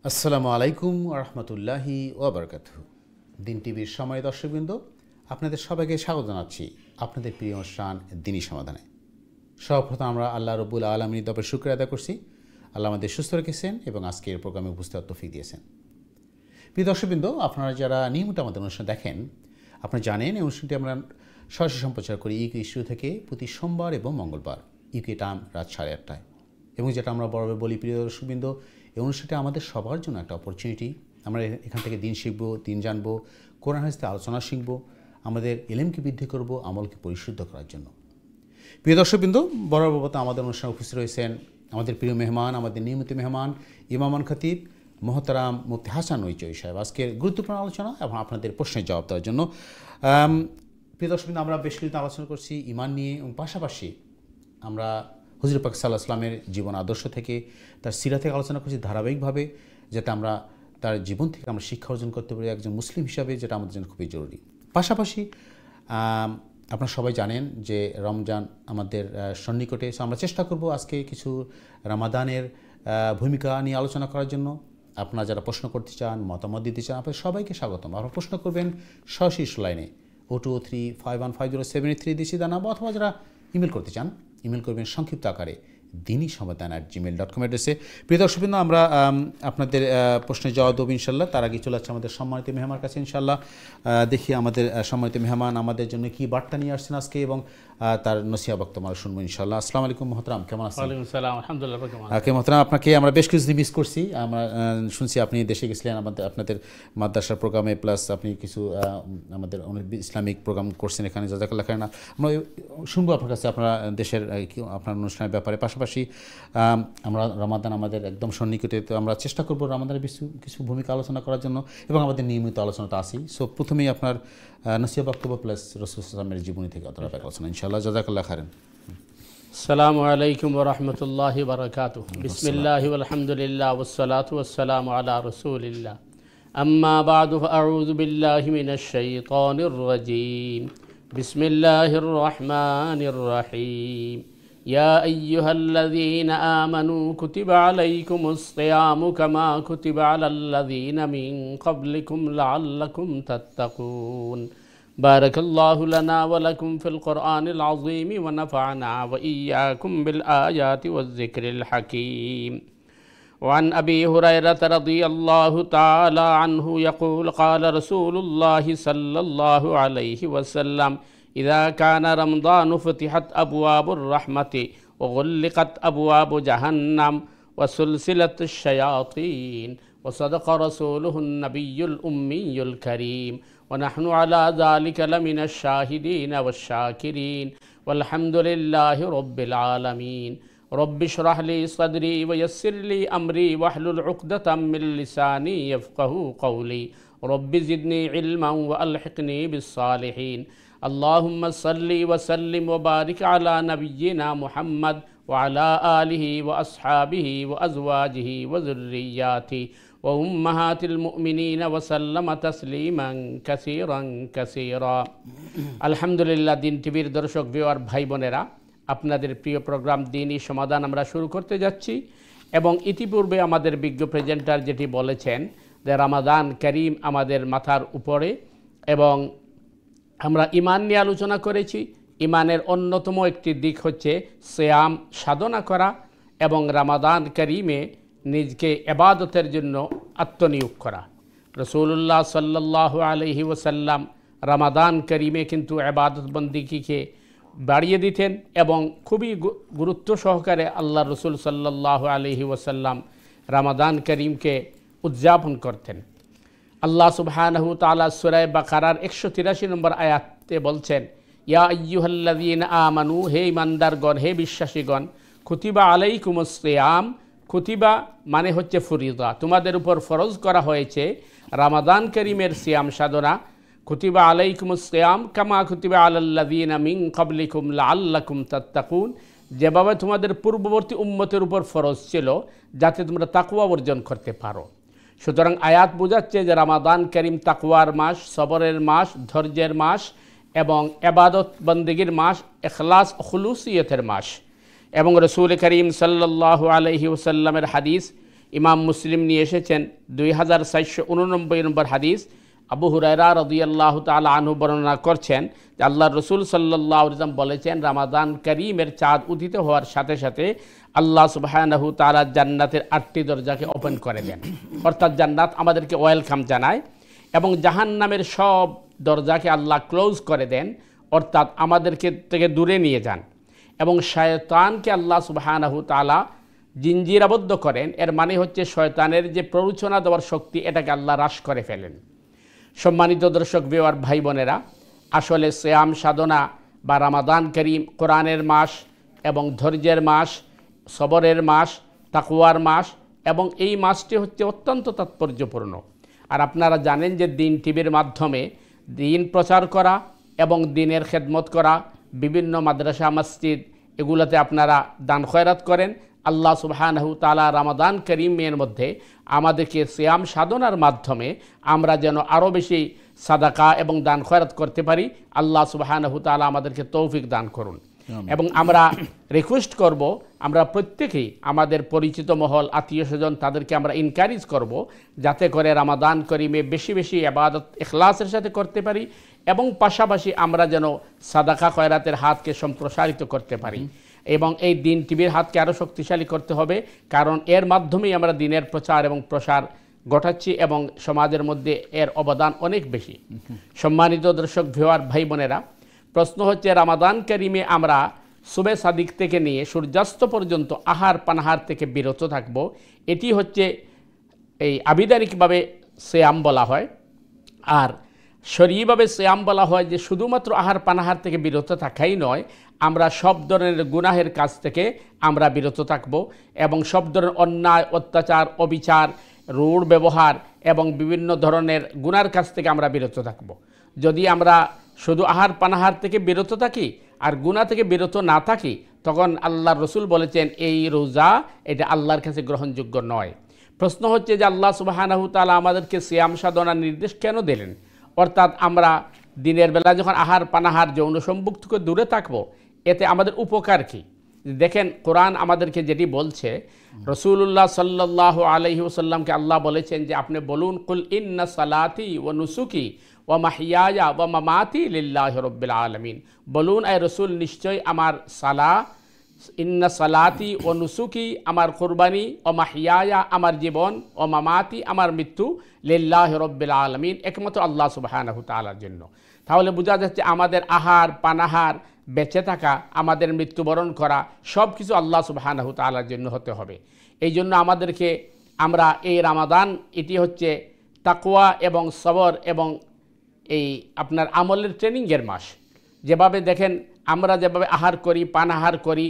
আসসালামু আলাইকুম রহমতুল্লাহি ওবরকাতুহু। দিন টিভির সময় দর্শকবৃন্দ, আপনাদের সবাইকে স্বাগত জানাচ্ছি আপনাদের প্রিয় অনুষ্ঠান দিনী সমাধানে। সর্বপ্রথম আমরা আল্লাহ রব্বুল আলমীর দরবারে শুকরিয়া আদায় করছি। আল্লাহ আমাদের সুস্থ রেখেছেন এবং আজকের প্রোগ্রামে উপস্থিত তৌফিক দিয়েছেন। প্রিয় দর্শকবৃন্দ, আপনারা যারা নিয়মিত আমাদের অনুষ্ঠান দেখেন, আপনারা জানেন এই অনুষ্ঠানটি আমরা সরাসরি সম্প্রচার করি ইউকে স্টুডিও থেকে প্রতি সোমবার এবং মঙ্গলবার ইউকে টাইম রাত 8:30টায়। এবং যেটা আমরা বরাবর বলি, প্রিয় দর্শকবৃন্দ, এই অনুষ্ঠানটি আমাদের সবার জন্য একটা অপরচুনিটি। আমরা এখান থেকে দিন শিখব, দিন জানব, কোরআন হাদিসে আলোচনা শিখব, আমাদের ইলমকে বৃদ্ধি করব, আমলকে পরিশুদ্ধ করার জন্য। প্রিয় দর্শকবৃন্দ, বরাবর আমাদের অনুষ্ঠানে উপস্থিত রয়েছেন আমাদের প্রিয় মেহমান, আমাদের নিয়মিত মেহমান ইমামান খতিব মোহতারাম মুফতি হাসান ওইচই সাহেব আজকের গুরুত্বপূর্ণ আলোচনা এবং আপনাদের প্রশ্নের জবাব দেওয়ার জন্য। প্রিয় দর্শকবৃন্দ, আমরা বেশ কিছু আলোচনা করছি ইমান নিয়ে এবং পাশাপাশি আমরা হুজুর পাক সাল্লাল্লাহু আলাইহি ওয়াসাল্লামের জীবন আদর্শ থেকে, তার সিরা থেকে আলোচনা করছি ধারাবাহিকভাবে, যাতে আমরা তার জীবন থেকে আমরা শিক্ষা অর্জন করতে পারি একজন মুসলিম হিসাবে, যেটা আমাদের জন্য খুবই জরুরি। পাশাপাশি আপনারা সবাই জানেন যে রমজান আমাদের সন্নিকটে, সো আমরা চেষ্টা করব আজকে কিছু রামাদানের ভূমিকা নিয়ে আলোচনা করার জন্য। আপনারা যারা প্রশ্ন করতে চান, মতামত দিতে চান, আপনাদের সবাইকে স্বাগতম। আপনারা প্রশ্ন করবেন সরাসরি লাইনে 0235155073 দিয়েছি জানাবো, অথবা যারা ইমেল করতে চান ইমেল করবেন সংক্ষিপ্ত আকারে দিনী সমাধান@gmail.com অ্যাড্রেসে। প্রিয় দর্শকবৃন্দ, আমরা আপনাদের প্রশ্নের জবাব দেবো ইনশাল্লাহ। তার আগে চলে যাচ্ছে আমাদের সম্মানিত মেহমানের কাছে ইনশাল্লাহ। দেখি আমাদের সম্মানিত মেহমান আমাদের জন্য কি বার্তা নিয়ে আসছেন আজকে, এবং তার নসিহা বক্তব্য আমরা শুনবো ইনশাল্লাহ। আসসালামু আলাইকুম মোহতারাম, কেমন আছেন? ওয়ালাইকুম আসসালাম, আলহামদুলিল্লাহ। মোহতারাম, আপনাকে আমরা বেশ কিছুদিন মিস করছি। আমরা শুনছি আপনি দেশে গেছিলেন আপনাদের মাদ্রাসার প্রোগ্রামে, প্লাস আপনি কিছু আমাদের ইসলামিক প্রোগ্রাম করছেন এখানে, জাযাকাল্লাহ খাইরান। আমরা শুনবো আপনার কাছে আপনারা দেশের আপনার অনুষ্ঠানের ব্যাপারে। পাশাপাশি আমরা রমাদান আমাদের একদম সন্নিকটে, তো আমরা চেষ্টা করবো রমাদানের কিছু ভূমিকা আলোচনা করার জন্য, এবং আমাদের নিয়মিত আলোচনা তো আসি। সো প্রথমেই আপনার নসিহা বক্তব্য প্লাস রাসূল সাল্লাল্লাহু আলাইহি ওয়াসাল্লামের জীবনী থেকে আলোচনা ইনশাআল্লাহ। জাযাকাল্লাহ খাইরান। আসসালামু আলাইকুম ওয়া রাহমাতুল্লাহি ওয়া বারাকাতুহু। বিসমিল্লাহি ওয়াল হামদুলিল্লাহ ওয়াস সালাতু ওয়াস সালামু আলা রাসূলিল্লাহ। আম্মা বা'দু ফাআউযু বিল্লাহি মিনাশ শাইতানির রাজীম। বিসমিল্লাহির রাহমানির রাহিম। يا أيها الذين آمنوا كتب عليكم الصيام كما كتب على الذين من قبلكم لعلكم تتقون. بارك الله لنا ولكم في القرآن العظيم ونفعنا وإياكم بالآيات والذكر الحكيم. وعن أبي هريرة رضي الله تعالى عنه يقول قال رسول الله صلى الله عليه وسلم إذا كان رمضان فتحت أبواب الرحمة وغلقت أبواب جهنم وسلسلة الشياطين وصدق رسوله النبي الأمي الكريم ونحن على ذلك لمن الشاهدين والشاكرين والحمد لله رب العالمين. رب اشرح لي صدري ويسر لي أمري واحلل عقدة من لساني يفقه قولي. رب زدني علما وألحقني بالصالحين. اللهم صل وسلم وبارك على نبينا محمد وعلى آله وأصحابه وأزواجه وذرياته وأمهات المؤمنين وسلم تسليما كثيرا كثيرا. আলহামদুলিল্লাহ। দিন টিভির দর্শক ভিউয়ার ভাই বোনেরা, আপনাদের প্রিয় প্রোগ্রাম দিনী সমাধান আমরা শুরু করতে যাচ্ছি, এবং ইতিপূর্বে আমাদের বিজ্ঞ প্রেজেন্টার যেটি বলেছেন যে রমাদান করিম আমাদের মাথার উপরে, এবং আমরা ইমান নিয়ে আলোচনা করেছি। ইমানের অন্যতম একটি দিক হচ্ছে সিয়াম সাধনা করা এবং রমাদান করিমে নিজকে ইবাদতের জন্য আত্মনিয়োগ করা। রাসূলুল্লাহ সাল্লাল্লাহু আলাইহি ওয়াসাল্লাম রমাদান করিমে কিন্তু ইবাদত বন্দেগীকে বাড়িয়ে দিতেন, এবং খুবই গুরুত্ব সহকারে আল্লাহ রসুল সাল্লাল্লাহু আলাইহি ওয়াসাল্লাম রমাদান করিমকে উদযাপন করতেন। আল্লাহ সুবহানাহু তাআলা সূরা বাকারার 183 নম্বর আয়াতে বলছেন, ইয়া আইয়ুহাল্লাযীনা আমানু, হে ইমানদারগণ, হে বিশ্বাসীগণ, কুতিবা আলাইকুমুস সিয়াম, কুতিবা মানে হচ্ছে ফরিদা, তোমাদের উপর ফরজ করা হয়েছে রমাদান করিমের সিয়াম সাধনা। কুতিবা আলাইকুমুস সিয়াম কামা কুতিবা আলাল্লাযীনা মিন ক্বাবলিকুম লাআল্লাকুম তাত্তাকুন, যেভাবে তোমাদের পূর্ববর্তী উম্মতের উপর ফরজ ছিল যাতে তোমরা তাকওয়া অর্জন করতে পারো। সুতরাং আয়াত বোঝাচ্ছে যে রমাদান করিম তাকওয়ার মাস, সবরের মাস, ধৈর্যের মাস এবং ইবাদত বন্দেগীর মাস, ইখলাস ও খুলুসিয়তের মাস। এবং রাসূল করিম সাল্লাল্লাহু আলাইহি ওয়াসাল্লামের হাদিস, ইমাম মুসলিম নিয়ে এসেছেন 2489 নম্বর হাদিস। আবু হুরায়রা রাদিয়াল্লাহু তাআলা আনহু বর্ণনা করছেন যে আল্লাহর রাসূল সাল্লাল্লাহু আলাইহি ওয়াসাল্লাম বলেছেন, রমাদান করিমের চাঁদ উদিত হওয়ার সাথে সাথে আল্লাহ সুবহানাহু তাআলা জান্নাতের 8টি দরজাকে ওপেন করে দেন, অর্থাৎ জান্নাত আমাদেরকে ওয়েলকাম জানায়, এবং জাহান্নামের সব দরজাকে আল্লাহ ক্লোজ করে দেন, অর্থাৎ আমাদেরকে থেকে দূরে নিয়ে যান, এবং শয়তানকে আল্লাহ সুবহানাহু তাআলা জিঞ্জিরাবদ্ধ করেন। এর মানে হচ্ছে শয়তানের যে প্ররোচনা দেওয়ার শক্তি, এটাকে আল্লাহ হ্রাস করে ফেলেন। সম্মানিত দর্শক ভিউয়ার ভাই বোনেরা, আসলে সিয়াম সাধনা বা রমাদান করিম কোরআনের মাস এবং ধৈর্যের মাস, সবরের মাস, তাকওয়ার মাস, এবং এই মাসটি হচ্ছে অত্যন্ত তাৎপর্যপূর্ণ। আর আপনারা জানেন যে দিন টিভির মাধ্যমে দিন প্রচার করা এবং দিনের খেদমত করা, বিভিন্ন মাদ্রাসা মসজিদ এগুলোতে আপনারা দান খয়রাত করেন। আল্লাহ সুবহানাহু তাআলা রমাদান করিমের মধ্যে আমাদেরকে সিয়াম সাধনার মাধ্যমে আমরা যেন আরও বেশি সাদাকা এবং দান খয়রাত করতে পারি। আল্লাহ সুবহানাহু তাআলা আমাদেরকে তৌফিক দান করুন। এবং আমরা রিকোয়েস্ট করব, আমরা প্রত্যেকেই আমাদের পরিচিত মহল, আত্মীয় স্বজন, তাদেরকে আমরা এনকারেজ করব যাতে করে রমাদান করিমে বেশি বেশি ইবাদত ইখলাসের সাথে করতে পারি, এবং পাশাপাশি আমরা যেন সাদাকা খয়রাতের হাতকে সম্প্রসারিত করতে পারি, এবং এই দিন টিভির হাতকে আরও শক্তিশালী করতে হবে, কারণ এর মাধ্যমেই আমরা দিনের প্রচার এবং প্রসার ঘটাচ্ছি, এবং সমাজের মধ্যে এর অবদান অনেক বেশি। সম্মানিত দর্শক ভিউয়ার ভাই বোনেরা, প্রশ্ন হচ্ছে রমাদান করিমে আমরা সুবে সাদিক থেকে নিয়ে সূর্যাস্ত পর্যন্ত আহার পানাহার থেকে বিরত থাকব। এটি হচ্ছে এই আবিধানিকভাবে সিয়াম বলা হয়। আর শরীয়ভাবে সিয়াম বলা হয় যে শুধুমাত্র আহার পানাহার থেকে বিরত থাকাই নয়, আমরা সব ধরনের গুনাহের কাজ থেকে আমরা বিরত থাকব, এবং সব ধরনের অন্যায়, অত্যাচার, অবিচার, রূঢ় ব্যবহার এবং বিভিন্ন ধরনের গুনার কাছ থেকে আমরা বিরত থাকব। যদি আমরা শুধু আহার পানাহার থেকে বিরত থাকি আর গুনাহ থেকে বিরত না থাকি, তখন আল্লাহর রাসূল বলেছেন এই রোজা এটা আল্লাহর কাছে গ্রহণযোগ্য নয়। প্রশ্ন হচ্ছে যে আল্লাহ সুবহানাহু তাআলা আমাদেরকে সিয়াম সাধনার নির্দেশ কেন দিলেন? অর্থাৎ আমরা দিনের বেলা যখন আহার পানাহার যৌন সম্ভোগ থেকে দূরে থাকবো, এতে আমাদের উপকার কী? দেখেন, কোরআন আমাদেরকে যেটি বলছে, রাসূলুল্লাহ সাল্লাল্লাহু আলাইহি ওয়াসাল্লামকে আল্লাহ বলেছেন যে আপনি বলুন, কুল ইন্না সালাতি ওয়া নুসুকি ওয়া মাহইয়ায়া ওয়া মামাতি লিল্লাহি রাব্বিল আলামিন। বলুন আয় রাসূল, নিশ্চয় আমার ইন্না সালাতি ও নুসুকি আমার কুরবানি, ও মাহইয়ায়া আমার জীবন, ও মামাতি আমার মৃত্যু, লিল্লাহি রাব্বিল আলামিন একমাত্র আল্লাহ সুবহানাহু তাআলার জন্য। তাহলে বোঝা যাচ্ছে আমাদের আহার পানাহার, বেঁচে থাকা, আমাদের মৃত্যুবরণ করা সব কিছু আল্লাহ সুবহানাহু তাআলার জন্য হতে হবে। এই জন্য আমাদেরকে আমরা এই রমাদান, এটি হচ্ছে তাকওয়া এবং সবর এবং এই আপনার আমলের ট্রেনিংয়ের মাস। যেভাবে দেখেন আমরা যেভাবে আহার করি, পানাহার করি,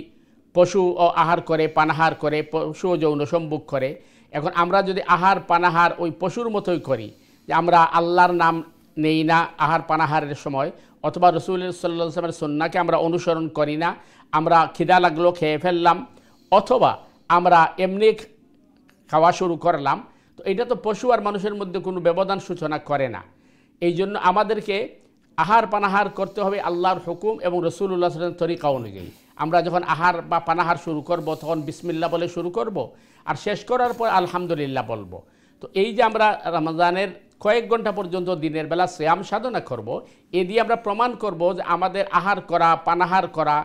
পশু ও আহার করে, পানাহার করে, পশু যৌন সম্ভোগ করে, এখন আমরা যদি আহার পানাহার ওই পশুর মতোই করি, যে আমরা আল্লাহর নাম নেই না আহার পানাহারের সময়, অথবা রাসূল সাল্লাল্লাহু আলাইহি ওয়াসাল্লামের সুন্নাহকে আমরা অনুসরণ করি না, আমরা খিদা লাগলো খেয়ে ফেললাম, অথবা আমরা এমনি খাওয়া শুরু করলাম, তো এটা তো পশু আর মানুষের মধ্যে কোনো ব্যবধান সূচনা করে না। এই জন্য আমাদেরকে আহার পানাহার করতে হবে আল্লাহর হুকুম এবং রাসূলুল্লাহ সাল্লাল্লাহু আলাইহি ওয়াসাল্লামের তরিকা অনুযায়ী। আমরা যখন আহার বা পানাহার শুরু করব, তখন বিসমিল্লাহ বলে শুরু করব, আর শেষ করার পর আলহামদুলিল্লাহ বলবো। তো এই যে আমরা রমজানের কয়েক ঘন্টা পর্যন্ত দিনের বেলা সিয়াম সাধনা করব, এ দিয়ে আমরা প্রমাণ করব যে আমাদের আহার করা, পানাহার করা,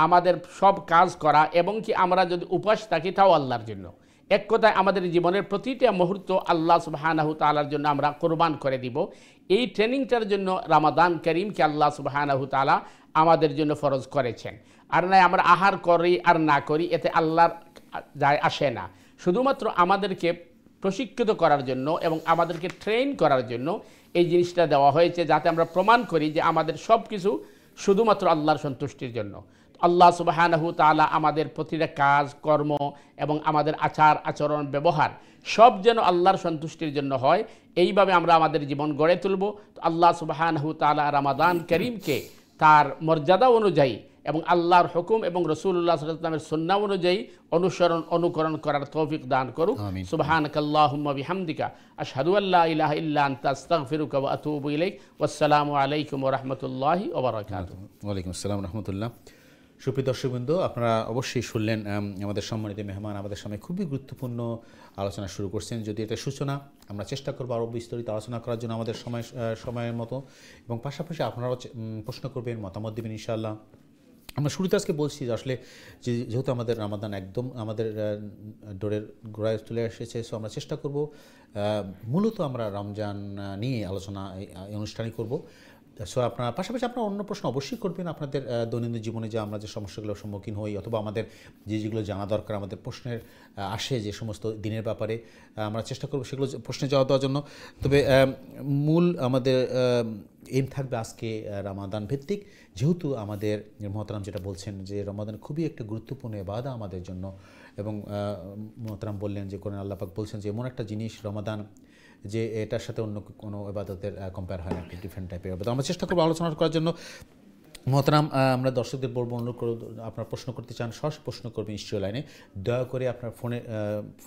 আমাদের সব কাজ করা, এবং কি আমরা যদি উপাস থাকি তাও আল্লাহর জন্য। এক কথায় আমাদের জীবনের প্রতিটা মুহূর্ত আল্লাহ সুবহানাহু তাআলার জন্য আমরা কোরবান করে দিব। এই ট্রেনিংটার জন্য রমাদান করিমকে আল্লাহ সুবহানাহু তাআলা আমাদের জন্য ফরজ করেছেন। আর নাই আমরা আহার করি আর না করি, এতে আল্লাহর যায় আসে না। শুধুমাত্র আমাদেরকে প্রশিক্ষিত করার জন্য এবং আমাদেরকে ট্রেন করার জন্য এই জিনিসটা দেওয়া হয়েছে, যাতে আমরা প্রমাণ করি যে আমাদের সব কিছু শুধুমাত্র আল্লাহর সন্তুষ্টির জন্য। আল্লাহ সুবহানাহু তাআলা আমাদের প্রতিটা কাজ কর্ম এবং আমাদের আচার আচরণ ব্যবহার সব যেন আল্লাহর সন্তুষ্টির জন্য হয়, এইভাবে আমরা আমাদের জীবন গড়ে তুলব। তো আল্লাহ সুবহানাহু তাআলা রমাদান করিমকে তার মর্যাদা অনুযায়ী এবং আল্লাহর হুকুম এবং রাসূলুল্লাহ সাল্লাল্লাহু আলাইহি ওয়াসাল্লামের সুন্নাহ অনুযায়ী অনুকরণ করার তৌফিক দান করুক। সুবহানাকাল্লাহুম্মা বিহামদিকা আশহাদু আল্লা ইলাহা ইল্লা আনতা আস্তাগফিরুকা ওয়া আতুবু ইলাইক। ওয়াসসালামু আলাইকুম ওয়া রাহমাতুল্লাহি ওয়া বারাকাতুহু। ওয়ালাইকুম আসসালাম ওয়া রাহমাতুল্লাহ। সুপ্রিয় দর্শকবৃন্দ, আপনারা অবশ্যই শুনলেন আমাদের সম্মানিত মেহমান আমাদের সামনে খুবই গুরুত্বপূর্ণ আলোচনা শুরু করছেন। যদি এটা সূচনা, আমরা চেষ্টা করবো আরও বিস্তারিত আলোচনা করার জন্য আমাদের সময়ের মতো, এবং পাশাপাশি আপনারাও প্রশ্ন করবেন, মতামত দেবেন ইনশাআল্লাহ। আমরা শুরুতে আজকে বলছি যে আসলে যেহেতু আমাদের রামাদান একদম আমাদের ডোরের গোড়ায় চলে এসেছে, সো আমরা চেষ্টা করব মূলত আমরা রমজান নিয়ে আলোচনা এই অনুষ্ঠানই করব। সো আপনার পাশাপাশি আপনারা অন্য প্রশ্ন অবশ্যই করবেন আপনাদের দৈনন্দিন জীবনে যে আমরা যে সমস্যাগুলোর সম্মুখীন হই, অথবা আমাদের যেগুলো জানা দরকার, আমাদের প্রশ্নের আসে যে সমস্ত দিনের ব্যাপারে, আমরা চেষ্টা করব সেগুলো প্রশ্নে জবাব দেওয়ার জন্য। তবে মূল আমাদের এইম থাকবে আজকে রমাদান ভিত্তিক, যেহেতু আমাদের মহতারাম যেটা বলছেন যে রমাদান খুবই একটা গুরুত্বপূর্ণ ইবাদত আমাদের জন্য, এবং মহতারাম বললেন যে কোরআনে আল্লাহ পাক বলছেন যে এমন একটা জিনিস রমাদান যে এটার সাথে অন্য কোনো ইবাদতের কম্পেয়ার হয় না, একটা ডিফারেন্ট টাইপের ইবাদত। আমরা চেষ্টা করবো আলোচনা করার জন্য। মহতারাম, আমরা দর্শকদের বলবো, অনুরোধ করব, আপনার প্রশ্ন করতে চান সরাসরি প্রশ্ন করবেন স্টুডিও লাইনে। দয়া করে আপনার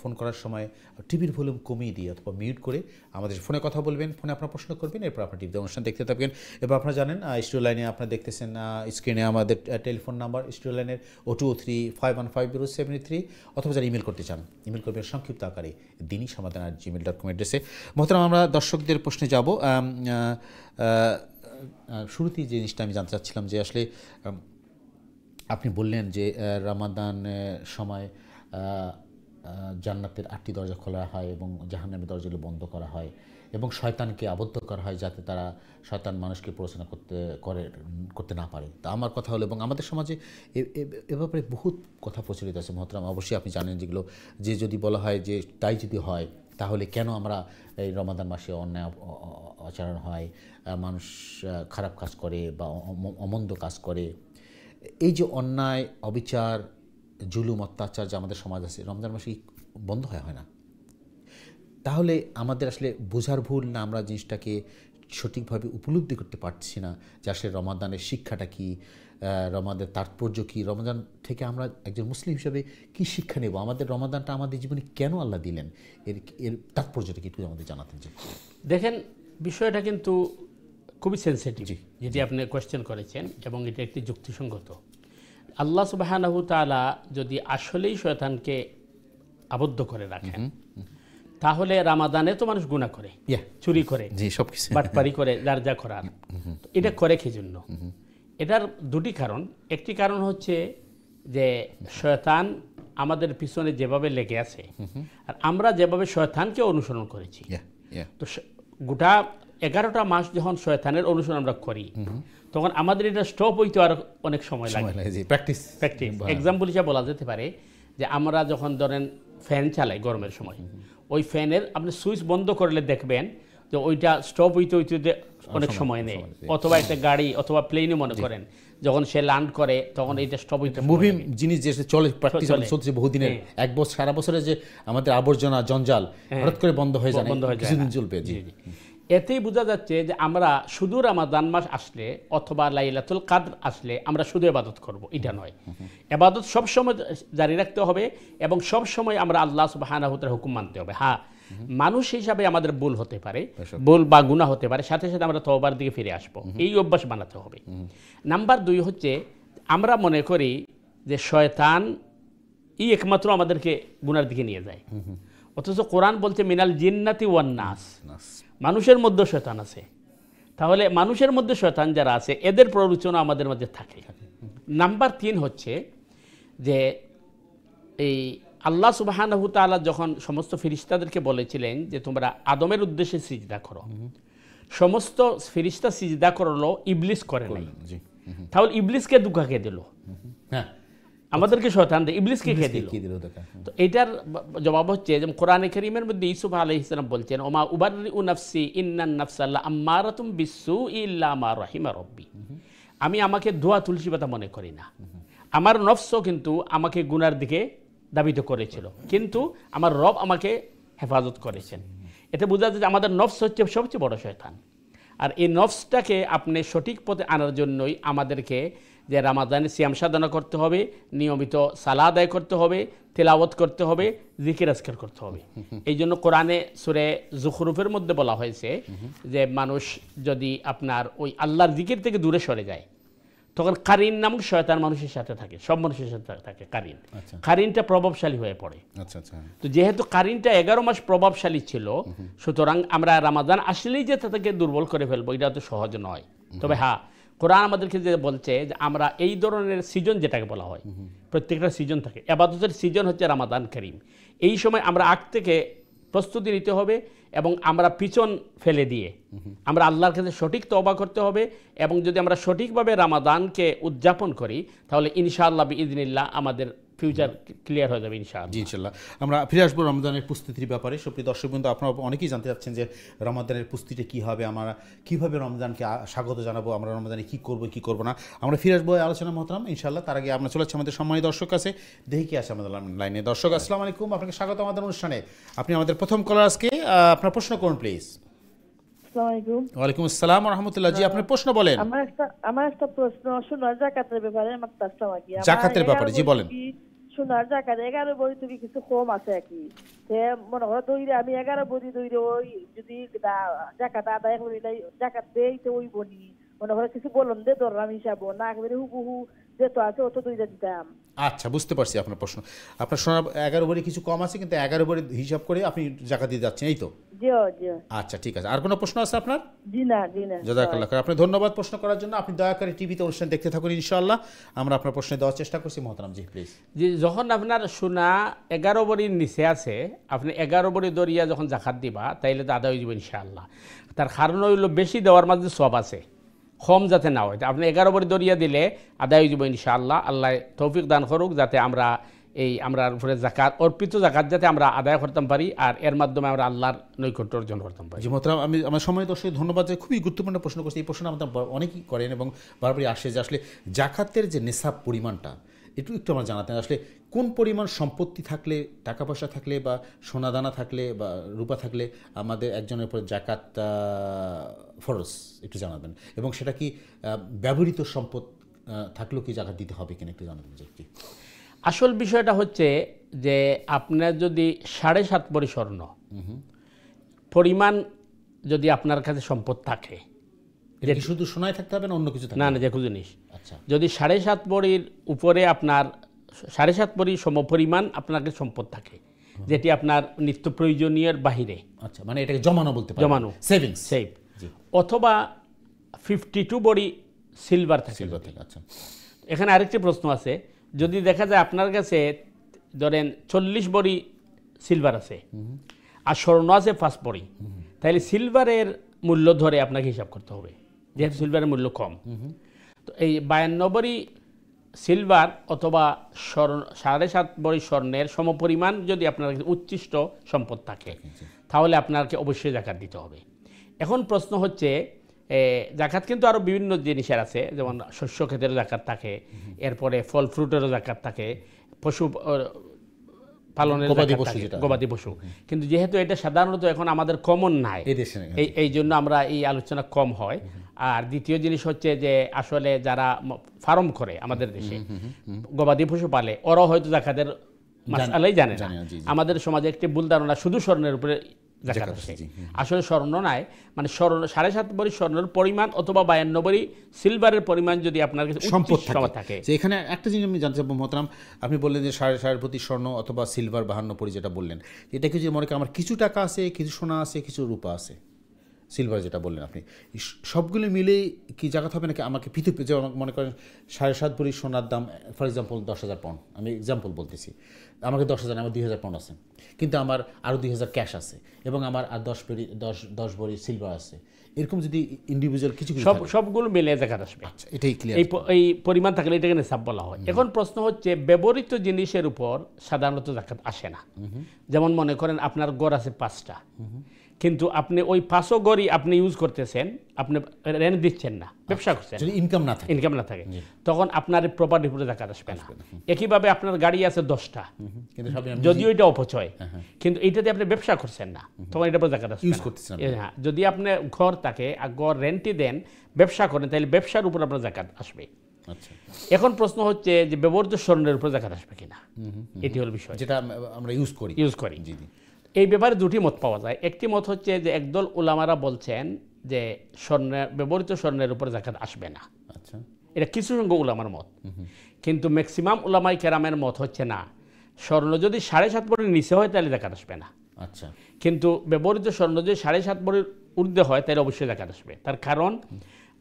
ফোন করার সময় টিভির ভলিউম কমিয়ে দিয়ে অথবা মিউট করে আমাদের ফোনে কথা বলবেন, ফোনে আপনার প্রশ্ন করবেন, এরপর আপনার টিভিতে অনুষ্ঠান দেখতে থাকবেন। এবার আপনারা জানেন স্টুডিও লাইনে আপনারা দেখতেছেন স্ক্রিনে আমাদের টেলিফোন নাম্বার স্টুডিও লাইনের 0235150783, অথবা যারা ইমেল করতে চান ইমেল করবেন সংক্ষিপ্ত আকারে dini-samadan@gmail.com অ্যাড্রেসে। মহতারাম, আমরা দর্শকদের প্রশ্নে যাব। শুরুতেই যে জিনিসটা আমি জানতে চাচ্ছিলাম যে আসলে আপনি বললেন যে রমাদান সময় জান্নাতের 8টি দরজা খোলা হয় এবং জাহান্নামের দরজাগুলো বন্ধ করা হয়, এবং শয়তানকে আবদ্ধ করা হয় যাতে তারা শয়তান মানুষকে প্ররোচনা করতে না পারে। তা আমার কথা হলো, এবং আমাদের সমাজে এ ব্যাপারে বহুত কথা প্রচলিত আছে মহতারাম, অবশ্যই আপনি জানেন যেগুলো, যে যদি বলা হয় যে তাই যদি হয় তাহলে কেন আমরা এই রমাদান মাসে অন্যায় আচরণ হয়, মানুষ খারাপ কাজ করে বা অমন্দ কাজ করে, এই যে অন্যায় অবিচার জুলুম অত্যাচার যে আমাদের সমাজ আছে, রমজান মাসে বন্ধ হয় না। তাহলে আমাদের আসলে বোঝার ভুল না, আমরা জিনিসটাকে সঠিকভাবে উপলব্ধি করতে পারছি না যে আসলে রমাদানের শিক্ষাটা কী, রমাদানের তাৎপর্য কী, রমাদান থেকে আমরা একজন মুসলিম হিসেবে কী শিক্ষা নেব, আমাদের রমাদানটা আমাদের জীবনে কেন আল্লাহ দিলেন, এর তাৎপর্যটা কি একটু আমাদের জানাতেন? যে দেখেন, বিষয়টা কিন্তু খুবই সেন্সিটিভ যেটি আপনি কোয়েশ্চেন করেছেন, এবং এটা একটি যুক্তিসঙ্গত। আল্লাহ সুবহানাহু তাআলা যদি আসলেই শয়তানকে আবদ্ধ করে রাখেন, তাহলে রামাদানে তো মানুষ গুনাহ করে, চুরি করে, বাটপারি করে, যার যা করার, এটা করে কি জন্য? এটার দুটি কারণ। একটি কারণ হচ্ছে যে শয়তান আমাদের পিছনে যেভাবে লেগে আছে, আর আমরা যেভাবে শয়তানকে অনুসরণ করেছি, তো গোটা 11টা মাস যখন শয়তানের অনুসরণ আমরা করি, তখন আমাদের এটা স্টপ হইতে আর অনেক সময় লাগে। প্র্যাকটিস এক্সাম্পল হিসাবে বলা যেতে পারে যে আমরা যখন ধরেন ফ্যান চালাই গরমের সময়, ওই ফ্যানের আপনি সুইচ বন্ধ করলে দেখবেন যে ওইটা স্টপ হইতে অনেক সময় নেই। অথবা একটা গাড়ি অথবা প্লেনে মনে করেন যখন সে ল্যান্ড করে তখন এইটা স্টপ হইতে, মুভিং জিনিস যে চলে প্র্যাকটিস চলছে বহুদিনের, এক বছর সারা বছরে যে আমাদের আবর্জনা জঞ্জাল হঠাৎ করে বন্ধ হয়ে যায়, কিছুদিন চলবে। এতেই বোঝা যাচ্ছে যে আমরা শুধু রমাদান মাস আসলে অথবা লাইলাতুল কদর আসলে আমরা শুধু ইবাদত করব, এটা নয়। ইবাদত সব সময় জারি রাখতে হবে, এবং সব সময় আমরা আল্লাহ সুবহানাহু ওয়া তাআলার হুকুম মানতে হবে। হ্যাঁ, মানুষ হিসাবে আমাদের ভুল হতে পারে, ভুল বা গুনাহ হতে পারে, সাথে সাথে আমরা তওবার দিকে ফিরে আসব, এই অভ্যাস বানাতে হবে। নাম্বার 2 হচ্ছে আমরা মনে করি যে শয়তান একমাত্র আমাদেরকে গুনার দিকে নিয়ে যায়, অথচ কোরআন বলছে মিনাল জিন্নাতি ওয়ান নাস, মানুষের মধ্যে শয়তান আছে। তাহলে মানুষের মধ্যে শয়তান যারা আছে এদের প্ররোচনা আমাদের মধ্যে থাকে। নাম্বার 3 হচ্ছে যে এই আল্লাহ সুবহানাহু তাআলা যখন সমস্ত ফেরেশতাদেরকে বলেছিলেন যে তোমরা আদমের উদ্দেশ্যে সিজদা করো, সমস্ত ফেরেশতা সিজদা করলো, ইবলিস করে নাই। তাহলে ইবলিসকে ধোঁকা কে দিল? আমাদেরকে শয়তান দিয়ে ইবলিসকে কে দিল? তো এটার জবাব হচ্ছে যে কোরআনে কারীমের মধ্যে ইউসুফ আলাইহিস সালাম বলছেন, ওমা উবাররিউ নাফসি ইন্নান নাফসা লাআম্মারাতুম বিসসুই ইল্লা মা রাহিমা রাব্বি, আমি আমাকে ধোয়া তুলসী পাতা মনে করি না, আমার নফসও কিন্তু আমাকে গুনার দিকে দাবিত করেছিল, কিন্তু আমার রব আমাকে হেফাজত করেছেন। এতে বোঝা যায় যে আমাদের নফস হচ্ছে সবচেয়ে বড় শয়তান। আর এই নফসটাকে আপনি সঠিক পথে আনার জন্যই আমাদেরকে যে রমাদানে সিয়াম সাধনা করতে হবে, নিয়মিত সালাত আদায় করতে হবে, তেলাওয়াত করতে হবে, জিকির আজকার করতে হবে। এই জন্য কোরআনে সূরা যুখরুফের মধ্যে বলা হয়েছে যে মানুষ যদি আপনার ওই আল্লাহর জিকির থেকে দূরে সরে যায় তখন কারিন নামক শয়তান মানুষের সাথে থাকে, সব মানুষের সাথে থাকে কারিন। কারিনটা প্রভাবশালী হয়ে পড়ে। তো যেহেতু কারিনটা 11 মাস প্রভাবশালী ছিল, সুতরাং আমরা রামাদান আসলেই যে তাদেরকে দুর্বল করে ফেলবো এটা তো সহজ নয়। তবে হ্যাঁ, কোরআন আমাদেরকে যে বলছে যে আমরা এই ধরনের সিজন, যেটাকে বলা হয় প্রত্যেকটা সিজন থাকে, ইবাদতের সিজন হচ্ছে রামাদান কারীম। এই সময় আমরা আগ থেকে প্রস্তুতি নিতে হবে এবং আমরা পিছন ফেলে দিয়ে আমরা আল্লাহর কাছে সঠিক তওবা করতে হবে। এবং যদি আমরা সঠিকভাবে রামাদানকে উদযাপন করি তাহলে ইনশাআল্লাহ বিইজনিল্লাহ আমাদের ফিউচার ক্লিয়ার হয়ে যাবে ইনশাআল্লাহ। জি ইনশাআল্লাহ। আমরা ফিরে আসবো রমজানের প্রস্তুতির ব্যাপারে। সুপ্রিয় দর্শকবৃন্দ, আপনারা অনেকেই জানতে চাচ্ছেন যে রমজানের প্রস্তুতি কী হবে, আমরা কীভাবে রমজানকে স্বাগত জানাবো, আমরা রমজানে কী করবো কী করবো না, আমরা ফিরে আসবো আলোচনা মহতরাম ইনশাআল্লাহ। তার আগে আমরা চলে যাচ্ছি আমাদের সম্মানিত দর্শক কাছে, দেখি কি আছে আমাদের লাইনে। দর্শক আসসালামু আলাইকুম, আপনাকে স্বাগত আমাদের অনুষ্ঠানে। আপনি আমাদের প্রথম কলার, আজকে আপনার প্রশ্ন করুন প্লিজ। ওয়ালাইকুম আসসালাম ওয়া রাহমাতুল্লাহ। জি, আপনার প্রশ্ন বলেন। আমার একটা প্রশ্ন সোনার যাকাতের ব্যাপারে। আমার তাসলাম কি যাকাতের ব্যাপারে? জি বলেন। সোনার যাকাত 11 ভরি তুমি কিছু কম আছে কি? তে মনে হয় দইরে আমি 11 ভরি দইরে ওই যদি যাকাত আদায় করি যাকাত দেই তো ওই বনি মনে হয় কিছু বলুন দে ধরলাম হিসাব না, একেবারে হুবহু যেত আছে অত দইরে দিতাম। আচ্ছা, বুঝতে পারছি আপনার প্রশ্ন। আপনার সোনার 11 ভরি কিছু কম আছে, কিন্তু 11 ভরি হিসাব করে আপনি যাকাত দিতে যাচ্ছেন, এই তো? জি জি। আচ্ছা, ঠিক আছে। আর কোনো প্রশ্ন আছে আপনার? জি না, জি না। জাযাকাল্লাহ খাইর। আপনি ধন্যবাদ প্রশ্ন করার জন্য। আপনি দয়া করে টিভিতে অনুষ্ঠান দেখতে থাকুন ইনশাআল্লাহ। আমরা আপনার প্রশ্নে দেওয়ার চেষ্টা করছি মহতারাম। জি প্লিজ। জি, যখন আপনার সোনা 11 ভরির নিচে আছে, আপনি 11 ভরি দরিয়া যখন জাকাত দিবা তাইলে তো আদায় হয়ে যাবে ইনশাআল্লাহ। তার কারণ হইল বেশি দেওয়ার মাঝে সব আছে, কম যাতে না হয়। আপনি 11 ভরি দরিয়া দিলে আদায় হয়ে যাবে ইনশাআল্লাহ। আল্লাহ তৌফিক দান করুক যাতে আমরা আমরা উপরে জাকাত, অর্পিত জাকাত যাতে আমরা আদায় করতে পারি আর এর মাধ্যমে আমরা আল্লাহর নৈকট্য অর্জন করতে পারি। জি মহতারাম, আমি আমার সময় দর্শক ধন্যবাদ। যে খুবই গুরুত্বপূর্ণ প্রশ্ন করছি। এই প্রশ্ন আমাদের অনেকেই করেন এবং বারবারই আসে যে আসলে জাকাতের যে নেশাব পরিমাণটা একটু আমরা জানাতেন। আসলে কোন পরিমাণ সম্পত্তি থাকলে, টাকা পয়সা থাকলে বা সোনাদানা থাকলে বা রূপা থাকলে আমাদের একজনের উপর জাকাত ফরজ, একটু জানাবেন। এবং সেটা কি ব্যবহৃত সম্পদ থাকলেও কি জাকাত দিতে হবে কিনা একটু জানাবেন। যে কি আসল বিষয়টা হচ্ছে যে আপনার যদি 7.5 ভরি স্বর্ণ পরিমাণ যদি আপনার কাছে সম্পদ থাকে, যেটি শুধু সোনায় থাকতে হবে না অন্য কিছু? না না, যে কোনো জিনিস। আচ্ছা, যদি 7.5 ভরির উপরে আপনার 7.5 ভরি সমপরিমাণ আপনার কাছে সম্পদ থাকে, যেটি আপনার নিত্য প্রয়োজনীয়ের বাহিরে, আচ্ছা, মানে এটাকে জমানো বলতে পারেন, জমানো, সেভিংস, সেভ। অথবা 52 ভরি সিলভার থাকে। আচ্ছা, এখানে আরেকটি প্রশ্ন আছে, যদি দেখা যায় আপনার কাছে ধরেন 40 ভরি সিলভার আছে আর স্বর্ণ আছে 5 ভরি, তাহলে সিলভারের মূল্য ধরে আপনাকে হিসাব করতে হবে, যেহেতু সিলভারের মূল্য কম। তো এই 52 ভরি সিলভার অথবা 7.5 ভরি স্বর্ণের সমপরিমাণ যদি আপনার কাছে উচ্ছিষ্ট সম্পদ থাকে তাহলে আপনাকে অবশ্যই জাকাত দিতে হবে। এখন প্রশ্ন হচ্ছে, জাকাত কিন্তু আরও বিভিন্ন জিনিসের আছে, যেমন শস্য ক্ষেতেরও জাকাত থাকে, এরপরে ফল ফ্রুটেরও জাকাত থাকে, পশু পালনের গবাদি পশু। কিন্তু যেহেতু এটা সাধারণত এখন আমাদের কমন নাই, এই জন্য আমরা এই আলোচনা কম হয়। আর দ্বিতীয় জিনিস হচ্ছে যে আসলে যারা ফার্ম করে আমাদের দেশে গবাদি পশু পালে, ওরা হয়তো জাকাতের মাসআলাই জানে না। আমাদের সমাজে একটি ভুল ধারণা শুধু স্বর্ণের উপরে জাকাত আসে, আসলে স্বর্ণ নাই। মানে স্বর্ণ 7.5 ভরি স্বর্ণের পরিমাণ অথবা 52 ভরি সিলভারের পরিমাণ যদি আপনার কাছে সম্পদ থাকে। এখানে একটা জিনিস আমি জানতে চাবো মহতারাম, আপনি বললেন যে 7.5 ভরি স্বর্ণ অথবা সিলভার 52 ভরি যেটা বললেন, এটাকে যদি মনে করেন আমার কিছু টাকা আছে, কিছু সোনা আছে, কিছু রূপা আছে, সিলভার যেটা বললেন আপনি, সবগুলো মিলেই কি জাকাত হবে নাকি আমাকে পৃথক? যে মনে করেন 7.5 ভরি সোনার দাম ফর এক্সাম্পল 10,000 পাউন্ড, আমি এক্সাম্পল বলতেছি, আমাকে 10,000, আমার 2,000 পাউন্ড আছে, কিন্তু আমার আরও 2,000 ক্যাশ আছে এবং আমার আর 10 ভরি সিলভার আছে, এরকম যদি ইন্ডিভিজুয়াল কিছু সবগুলো মিলে জাকাত আসবে। আচ্ছা, এটাই ক্লিয়ার। এই পরিমাণ থাকলে এটাকে নিসাব বলা হয়। এখন প্রশ্ন হচ্ছে, ব্যবহৃত জিনিসের উপর সাধারণত জাকাত আসে না। যেমন মনে করেন আপনার গড় আছে 5টা, কিন্তু আপনি ওই 5ও গড়ই আপনি ইউজ করতেছেন, আপনি রেন্ট দিচ্ছেন না, ব্যবসা করছেন, ইনকাম না থাকে, তখন আপনার প্রপার্টির উপরে জাকাত আসবে না। একইভাবে আপনার গাড়ি আছে 10টা, যদিও এটা অপচয়, কিন্তু এইটাতে আপনি ব্যবসা করছেন না, তখন এটার উপরে জাকাত আসবে না। যদি আপনি ঘর থাকে আর ঘর রেন্টই দেন, ব্যবসা করেন, তাহলে ব্যবসার উপর আপনার জাকাত আসবে। এখন প্রশ্ন হচ্ছে যে ব্যবহৃত স্বর্ণের উপর জাকাত আসবে কিনা, এটি হল বিষয় যেটা আমরা ইউজ করি। এই ব্যাপারে দুটি মত পাওয়া যায়। একটি মত হচ্ছে যে একদল উলামারা বলছেন যে ব্যবহৃত স্বর্ণের উপর জাকাত আসবে না। এটা কিছু সংখ্যক উলামার মত। কিন্তু ম্যাক্সিমাম উলামাই কেরামের মত হচ্ছে না, স্বর্ণ যদি 7.5 ভরির নিচে হয় তাহলে জাকাত আসবে না। আচ্ছা, কিন্তু ব্যবহৃত স্বর্ণ যদি 7.5 ভরির ঊর্ধ্বে হয় তাহলে অবশ্যই জাকাত আসবে। তার কারণ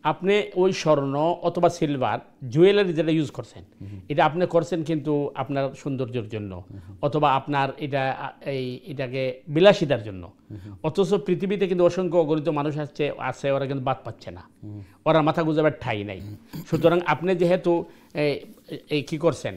আপনি ওই স্বর্ণ অথবা সিলভার জুয়েলারি যেটা ইউজ করছেন, এটা আপনি করছেন কিন্তু আপনার সৌন্দর্যের জন্য অথবা আপনার এটাকে বিলাসিতার জন্য। অথচ পৃথিবীতে কিন্তু অসংখ্য অগণিত মানুষ আছে ওরা কিন্তু বাদ পাচ্ছে না, ওরা মাথা গুজাবার ঠাঁই নাই। সুতরাং আপনি যেহেতু এই কি করছেন,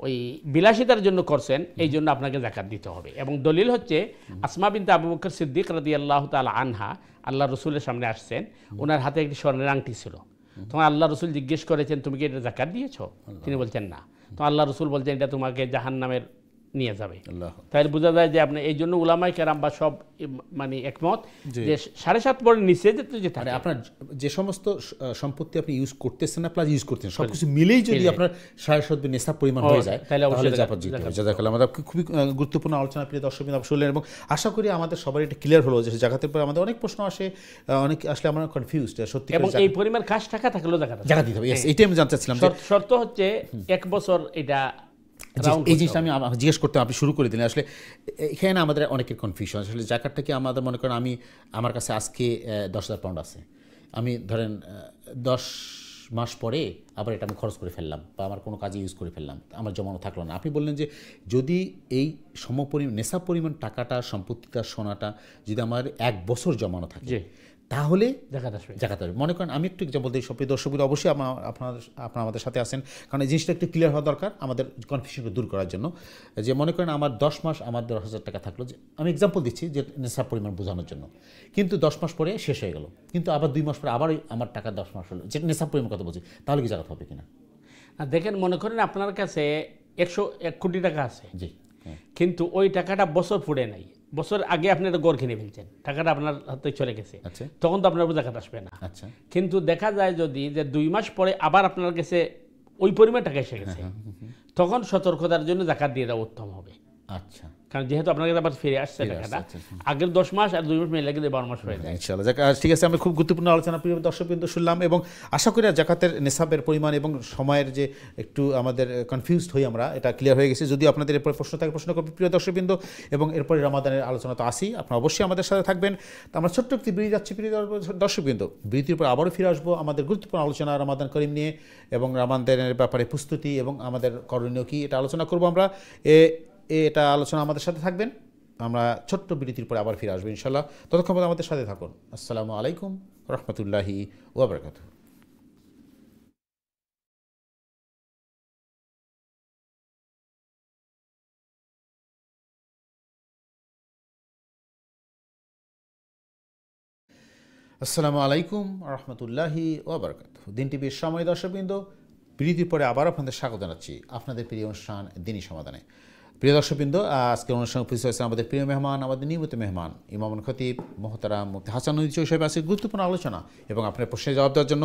ওই বিলাসিতার জন্য করছেন, এই জন্য আপনাকে জাকাত দিতে হবে। এবং দলিল হচ্ছে আসমা বিনতে আবু বকর সিদ্দিক রাদিয়াল্লাহু তাআলা আনহা আল্লাহ রসুলের সামনে আসছেন, ওনার হাতে একটি স্বর্ণের আংটি ছিল। তখন আল্লাহ রসুল জিজ্ঞেস করেছেন, তুমি কি এটা জাকাত দিয়েছো? তিনি বলছেন না। তো আল্লাহ রসুল বলছেন, এটা তোমাকে জাহান্নামের নিয়ে যাবে। তাই বোঝা যায় যে আপনি এই জন্য উলামায়ে কেরাম বা সব মানে একমত যে 7.5 ভরির নিচে যেতে মানে আপনার যে সমস্ত সম্পত্তি আপনি ইউজ করতেছেন না প্লাস ইউজ করতেছেন সবকিছু মিলেই যদি আপনার 7.5 নেশাব পরিমাণ হয়ে যায় তাহলে জাকাত দিতে হবে। জাযাকাল্লাহ। আমাদের খুবই গুরুত্বপূর্ণ আলোচনা প্রিয় দর্শকবৃন্দ শুনলেন, এবং আশা করি আমাদের সবার এটা ক্লিয়ার হলো যে জাকাতের পরে আমাদের অনেক প্রশ্ন আসে, অনেক আসলে আমরা কনফিউজড সত্যি। এবং এই পরিমাণ কাজ টাকা থাকলেও জাকাত দিতে হবে। এটাই আমি জানতে চাচ্ছিলাম। শর্ত হচ্ছে 1 বছর এটা এই জিনিসটা আমি জিজ্ঞেস করতে আপনি শুরু করে দিলেন। আসলে এখানে আমাদের অনেকের কনফিউশন। আসলে জাকাতটা কি আমাদের মনে করেন আমার কাছে আজকে 10,000 পাউন্ড আছে, আমি ধরেন 10 মাস পরে আবার এটা আমি খরচ করে ফেললাম বা আমার কোনো কাজে ইউজ করে ফেললাম, আমার জমানো থাকলো না। আপনি বললেন যে যদি এই নেশাব পরিমাণ টাকাটা, সম্পত্তিটা, সোনাটা যদি আমার 1 বছর জমানো থাকে তাহলে জাকাত আসবে। মনে করেন আমি একটু এক্সাম্পল দিই, সব দর্শকগুলো অবশ্যই আপনারা আমাদের সাথে আছেন, কারণ এই জিনিসটা একটু ক্লিয়ার হওয়া দরকার আমাদের কনফিউশনকে দূর করার জন্য। যে মনে করেন আমার 10 মাস আমার 10,000 টাকা থাকলো, যে আমি এক্সাম্পল দিচ্ছি যে নেশাব পরিমাণ বোঝানোর জন্য, কিন্তু 10 মাস পরে শেষ হয়ে গেল, কিন্তু আবার 2 মাস পরে আবার আমার টাকা 10 মাস হলো, যে নেশাব পরিমাণ কথা বলছি, তাহলে কি জাকাত হবে কিনা? দেখেন, মনে করেন আপনার কাছে 101 কোটি টাকা আছে, জি, কিন্তু ওই টাকাটা বছর ফুড়ে নাই, বছর আগে আপনি একটা গড় কিনে ফেলছেন, টাকাটা আপনার হাতে চলে গেছে, তখন তো আপনার জাকাত আসবে না। কিন্তু দেখা যায় যদি যে 2 মাস পরে আবার আপনার কাছে ওই পরিমাণ টাকা এসে গেছে, তখন সতর্কতার জন্য জাকাত দিয়ে দেওয়া উত্তম হবে। আচ্ছা, কারণ যেহেতু আপনার কাছে আবার ফিরে আসছে টাকাটা, আগের 10 মাস আর 2 মাস মিলে গেলে 12 মাস হয়ে যায়। ইনশাআল্লাহ। ঠিক আছে, আমরা খুব গুরুত্বপূর্ণ আলোচনা প্রিয় দর্শকবৃন্দ শুনলাম, এবং আশা করি জাকাতের নেশাবের পরিমাণ এবং সময়ের যে একটু আমাদের কনফিউজড হই আমরা, এটা ক্লিয়ার হয়ে গেছে। যদি আপনাদের এরপর প্রশ্ন থাকে প্রশ্ন করবেন প্রিয় দর্শকবৃন্দ, এবং এরপরে রমাদানের আলোচনা তো আসি, আপনারা অবশ্যই আমাদের সাথে থাকবেন। তো আমরা ছোট্ট একটি বিরতি যাচ্ছি প্রিয় দর্শকবৃন্দ, বিরতির পর আবারও ফিরে আসবো আমাদের গুরুত্বপূর্ণ আলোচনা রমাদান করিম নিয়ে, এবং রমাদানের ব্যাপারে প্রস্তুতি এবং আমাদের করণীয় কী এটা আলোচনা করবো আমরা। এটা আলোচনা আমাদের সাথে থাকবেন। আমরা ছোট্ট বিরতির পরে আবার ফিরে আসবো ইনশাল্লাহ। ততক্ষণ আমাদের সাথে থাকুন। আসসালামু আলাইকুম রহমতুল্লাহি ওয়া বারাকাতুহু। আসসালামু আলাইকুম রহমতুল্লাহি ওয়া বারাকাতুহু। দিন টিভির সময় দর্শকবৃন্দ, বিরতির পরে আবার আপনাদের স্বাগত জানাচ্ছি আপনাদের প্রিয় অনুষ্ঠান দিনী সমাধানে। প্রিয় দর্শকবৃন্দ, আজকের অনুষ্ঠানে উপস্থিত হয়েছেন আমাদের প্রিয় মেহমান, আমাদের নিয়মিত মেহমান ইমামুল খতিব মোহতারাম মুফতি হাসানুল চৌধুরী সাহেব। আছে গুরুত্বপূর্ণ আলোচনা এবং আপনার প্রশ্নের জবাব দেওয়ার জন্য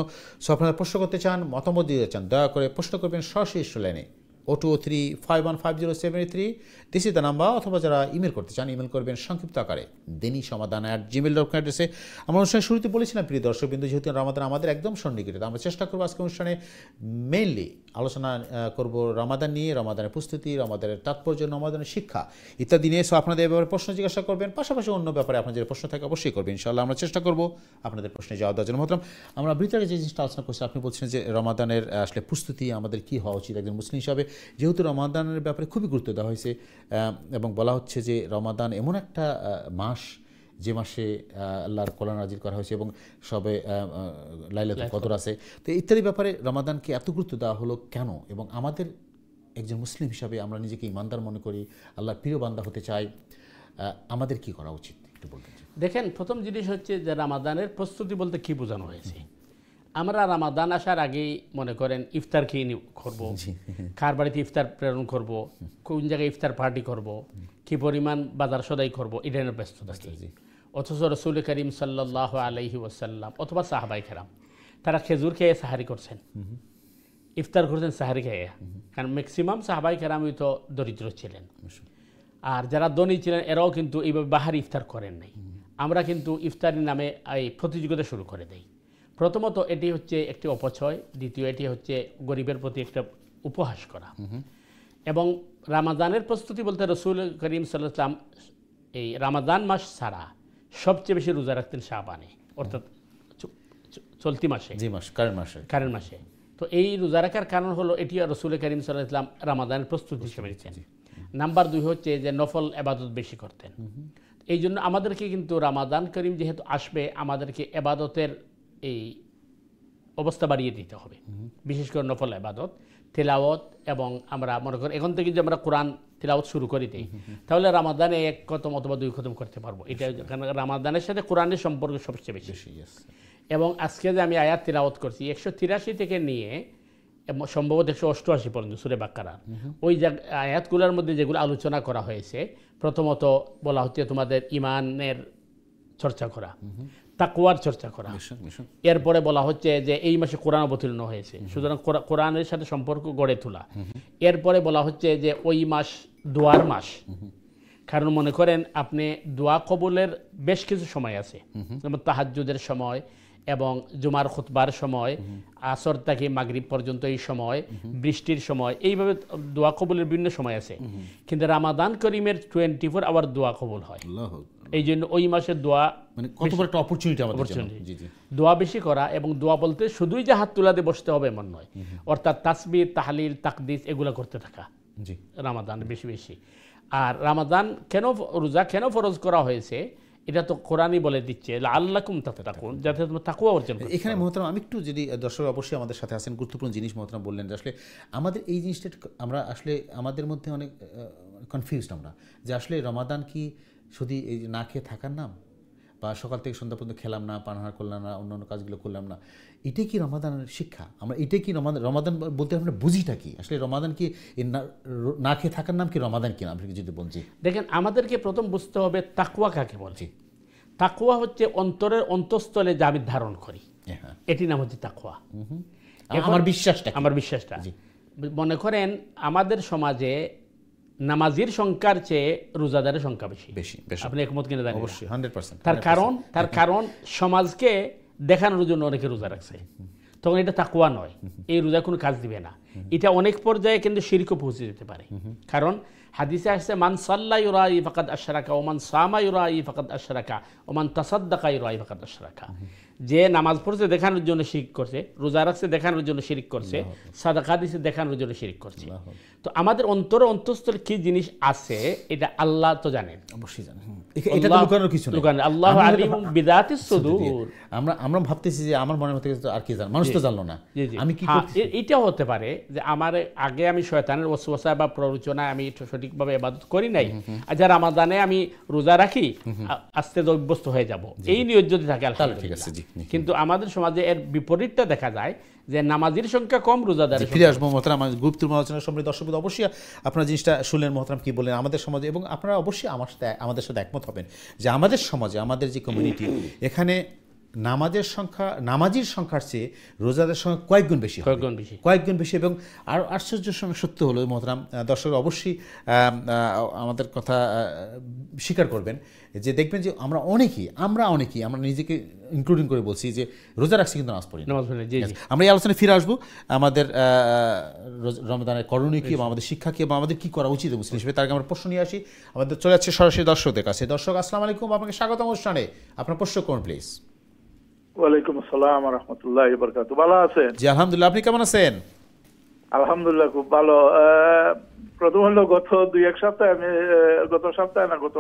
আপনারা প্রশ্ন করতে চান, মতামত দিতে চান, দয়া করে প্রশ্ন করবেন সরাসরি লাইনে 0203515073। This is the number. অথবা যারা ইমেল করতে চান, ইমেল করবেন সংক্ষিপ্ত আকারে দিনী সমাধান @gmail.com অ্যাড্রেসে। আমরা অনুষ্ঠানের শুরুতে বলেছিলাম প্রিয় দর্শকবৃন্দ, যেহেতু রমাদান আমাদের একদম সন্নিকটে, আমরা চেষ্টা করবো আজকে অনুষ্ঠানে মেইনলি আলোচনা করব রমাদান নিয়ে, রমাদানের প্রস্তুতি, রমাদানের তাৎপর্য, রমাদানের শিক্ষা ইত্যাদি নিয়ে। সো আপনাদের এভাবে প্রশ্ন জিজ্ঞাসা করবেন, পাশাপাশি অন্য ব্যাপারে আপনার যে প্রশ্ন থাকে অবশ্যই করবেন ইনশাআল্লাহ। আমরা চেষ্টা করবো আপনাদের প্রশ্নে জবাব দেওয়ার জন্য। মহতরম, আমরা বৃত্তারে যে জিনিসটা আলোচনা করছি, আপনি বলছেন যে রমাদানের আসলে প্রস্তুতি আমাদের কী হওয়া উচিত একজন মুসলিম হিসাবে, যেহেতু রমাদানের ব্যাপারে খুবই গুরুত্ব দেওয়া হয়েছে এবং বলা হচ্ছে যে রমাদান এমন একটা মাস যে মাসে আল্লাহর কোরআন নাজিল করা হয়েছে এবং সবে লাইলাতুল কদর আছে। তো ইত্যাদি ব্যাপারে রমাদানকে এত গুরুত্ব দেওয়া হলো কেন, এবং আমাদের একজন মুসলিম হিসাবে আমরা নিজেকে ইমানদার মনে করি, আল্লাহর প্রিয় বান্দা হতে চাই, আমাদের কি করা উচিত একটু বলবেন? দেখেন, প্রথম জিনিস হচ্ছে যে রমাদানের প্রস্তুতি বলতে কি বোঝানো হয়েছে। আমরা রমাদান আসার আগেই মনে করেন ইফতার খেয়ে করবো, কার বাড়িতে ইফতার প্রেরণ করব, কোন জায়গায় ইফতার পার্টি করব, কি পরিমাণ বাজার সদাই করব, এটা নিয়ে ব্যস্ত থাকি। অথচ রসুল করিম সাল্লাল্লাহু আলাইহি ওয়াসাল্লাম অথবা সাহাবায়ে কেরাম তারা খেজুর খেয়ে সাহারি করছেন, ইফতার করছেন সাহারি খেয়ে। কারণ ম্যাক্সিমাম সাহাবায়ে কেরামই তো দরিদ্র ছিলেন, আর যারা ধনী ছিলেন এরাও কিন্তু এইভাবে বাহারি ইফতার করেন নাই। আমরা কিন্তু ইফতারের নামে এই প্রতিযোগিতা শুরু করে দেই। প্রথমত এটি হচ্ছে একটি অপচয়, দ্বিতীয় এটি হচ্ছে গরিবের প্রতি একটা উপহাস করা। এবং রামাদানের প্রস্তুতি বলতে রসুল করিম সাল্লাল্লাহু আলাইহি ওয়াসাল্লাম এই রামাদান মাস ছাড়া সবচেয়ে বেশি রোজা রাখতেন শাবানে, অর্থাৎ চলতি মাসে, কারেন্ট মাসে। তো এই রোজা রাখার কারণ হলো এটি রসুল করিম সাল্লাল্লাহু আলাইহি ওয়াসাল্লাম রামাদানের প্রস্তুতি হিসেবে নিতেন। নাম্বার 2 হচ্ছে যে নফল এবাদত বেশি করতেন। এই জন্য আমাদেরকে কিন্তু রামাদান করিম যেহেতু আসবে, আমাদেরকে এবাদতের এই অবস্থা বাড়িয়ে দিতে হবে, বিশেষ করে নফল এবাদত, তেলাওয়াত। এবং আমরা মনে করি এখন থেকে যে আমরা কোরআন তেলাওয়াত শুরু করে দিই, তাহলে রামাদানে 1 খতম অথবা 2 খতম করতে পারবো। এটা কারণ রামাদানের সাথে কোরআনের সম্পর্ক সবচেয়ে বেশি। এবং আজকে যে আমি আয়াত তেলাওয়াত করছি 183 থেকে নিয়ে সম্ভবত 188 পর্যন্ত সূরা বাকারা, ওই আয়াতগুলোর মধ্যে যেগুলো আলোচনা করা হয়েছে, প্রথমত বলা হচ্ছে তোমাদের ইমানের চর্চা করা, তাকওয়ার চর্চা করা। এরপরে বলা হচ্ছে যে এই মাসে কোরআন অবতীর্ণ হয়েছে, সুতরাং কোরআনের সাথে সম্পর্ক গড়ে তোলা। এরপরে বলা হচ্ছে যে ওই মাস দোয়ার মাস, কারণ মনে করেন আপনি দোয়া কবুলের বেশ কিছু সময় আছে, যেমন তাহাজ্জুদের সময় এবং জুমার খুতবার সময়, আসর থেকে মাগরিব পর্যন্ত এই সময়, বৃষ্টির সময়, এইভাবে দোয়া কবুলের বিভিন্ন সময় আছে। কিন্তু রামাদান করিমের 24 আওয়ার দোয়া কবুল হয়। এই জন্য ওই মাসের দোয়া দোয়া বেশি করা। এবং দোয়া বলতে শুধুই যে হাত তুলা দিয়ে বসতে হবে এমন নয়, অর্থাৎ তাসবিহ, তাহলিল, তাকদিস এগুলো করতে থাকা রামাদান বেশি বেশি। আর রামাদান কেন, রোজা কেন ফরজ করা হয়েছে, এটা তো কোরআনই বলে দিচ্ছে লাআল্লাকুম তাত্তাকুন, যাতে তোমরা তাকওয়া অর্জন করো। এখানে মহতারাম আমি একটু যদি দর্শক অবশ্যই আমাদের সাথে আছেন, গুরুত্বপূর্ণ জিনিস মহতারাম বললেন যে আসলে আমাদের এই জিনিসটা আমরা আসলে আমাদের মধ্যে অনেক কনফিউজড আমরা, যে আসলে রমাদান কি শুধু এই না খেয়ে থাকার নাম, বা সকাল থেকে সন্ধ্যা পর্যন্ত খেলাম না, পানাহার করলাম না, অন্যান্য কাজগুলো করলাম না, এটাই কি রমাদানের শিক্ষা? আমরা এটাই কি রমাদান বলতে আমরা বুঝিটা কি আসলে? রমাদান কি না খেয়ে থাকার নাম কি রমাদান কি না, আপনি যদি বলছি? দেখেন, আমাদেরকে প্রথম বুঝতে হবে তাকওয়া কাকে বলছি। তাকওয়া হচ্ছে অন্তরের অন্তঃস্থলে যা আমি ধারণ করি, এটি নাম হচ্ছে তাকওয়া। আমার বিশ্বাসটা মনে করেন আমাদের সমাজে নামাজির সংখ্যার চেয়ে রোজাদারের সংখ্যা বেশি। আপনি একমত কিনা জানেন? অবশ্যই 100%। তার কারণ সমাজকে দেখানোর জন্য অনেকে রোজা রাখছে, তখন এটা তাকওয়া নয়, এই রোজা কোনো কাজ দিবে না। এটা অনেক পর্যায়ে কিন্তু শিরকও পৌঁছে যেতে পারে। কারণ হাদিসে আসছে মান সাল্লা ইউরাই ফাকাদ আশরাকা ওমান সামা ইউরাই ফাকাদ আশরাকা ওমান তাসাদ্দাকা ইউরাই ফাকাদ আশরাকা। যে নামাজ পড়ছে দেখানোর জন্য শিরক করছে, রোজা রাখছে দেখানোর জন্য শিরক করছে, সাদাকা দিছে দেখানোর জন্য শিরক করছে। তো আমাদের অন্তঃস্থলে কি জিনিস আছে এটা আল্লাহ তো জানেন, অবশ্যই জানেন। এটা তো লুকানোর কিছু নেই, আল্লাহ আলিমুম বিযাতিস সুদূর। আমরা ভাবতেছি যে আমার মনের মধ্যে আর কি জান, মানুষ তো জানলো না আমি কি করছি। এটাও হতে পারে যে আমার আগে আমি শয়তানের ওয়াসওয়াসা বা প্ররোচনায় আমি সঠিকভাবে ইবাদত করি নাই, আর যারা রামাদানে আমি রোজা রাখি আস্তে অভ্যস্ত হয়ে যাব, এই নিয়ত যদি থাকে আলহামদুলিল্লাহ। কিন্তু আমাদের সমাজে এর বিপরীতটা দেখা যায়, যে নামাজির সংখ্যা কম, রোজাদার। ফিরে আসবো মহতারাম আমার গুরুত্বপূর্ণ আলোচনার সময়। দর্শক অবশ্যই আপনারা জিনিসটা শুনলেন মহতারাম কি বললেন আমাদের সমাজে, এবং আপনারা অবশ্যই আমাদের সাথে একমত হবেন যে আমাদের সমাজে, আমাদের যে কমিউনিটি, এখানে নামাজির সংখ্যার চেয়ে রোজাদের সংখ্যা কয়েকগুণ বেশি। এবং আর আশ্চর্যের সঙ্গে সত্য হলো মহতারাম দর্শক অবশ্যই আমাদের কথা স্বীকার করবেন যে দেখবেন যে আমরা অনেকেই আমরা নিজেকে ইনক্লুডিং করে বলছি যে রোজা রাখছি কিন্তু নামাজ পড়ি। আমরা এই আলোচনায় ফিরে আসবো আমাদের রমাদানের করণীয় কি এবং আমাদের শিক্ষা কি এবং আমাদের কি করা উচিত মুসলিম হিসেবে। তার আগে আমরা প্রশ্ন নিয়ে আসি, আমাদের চলে যাচ্ছে সরাসরি দর্শকদের কাছে। দর্শক আসসালামু আলাইকুম, আপনাকে স্বাগত অনুষ্ঠানে, আপনার প্রশ্ন করুন প্লিজ। ওয়ালাইকুম আসসালাম ওয়া রাহমাতুল্লাহি ওয়া বারাকাতুহু। ভালো আছেন? জি আলহামদুলিল্লাহ, আপনি কেমন আছেন? আলহামদুলিল্লাহ খুব ভালো। প্রথম হলো গত 2-1 সপ্তাহে আমি গত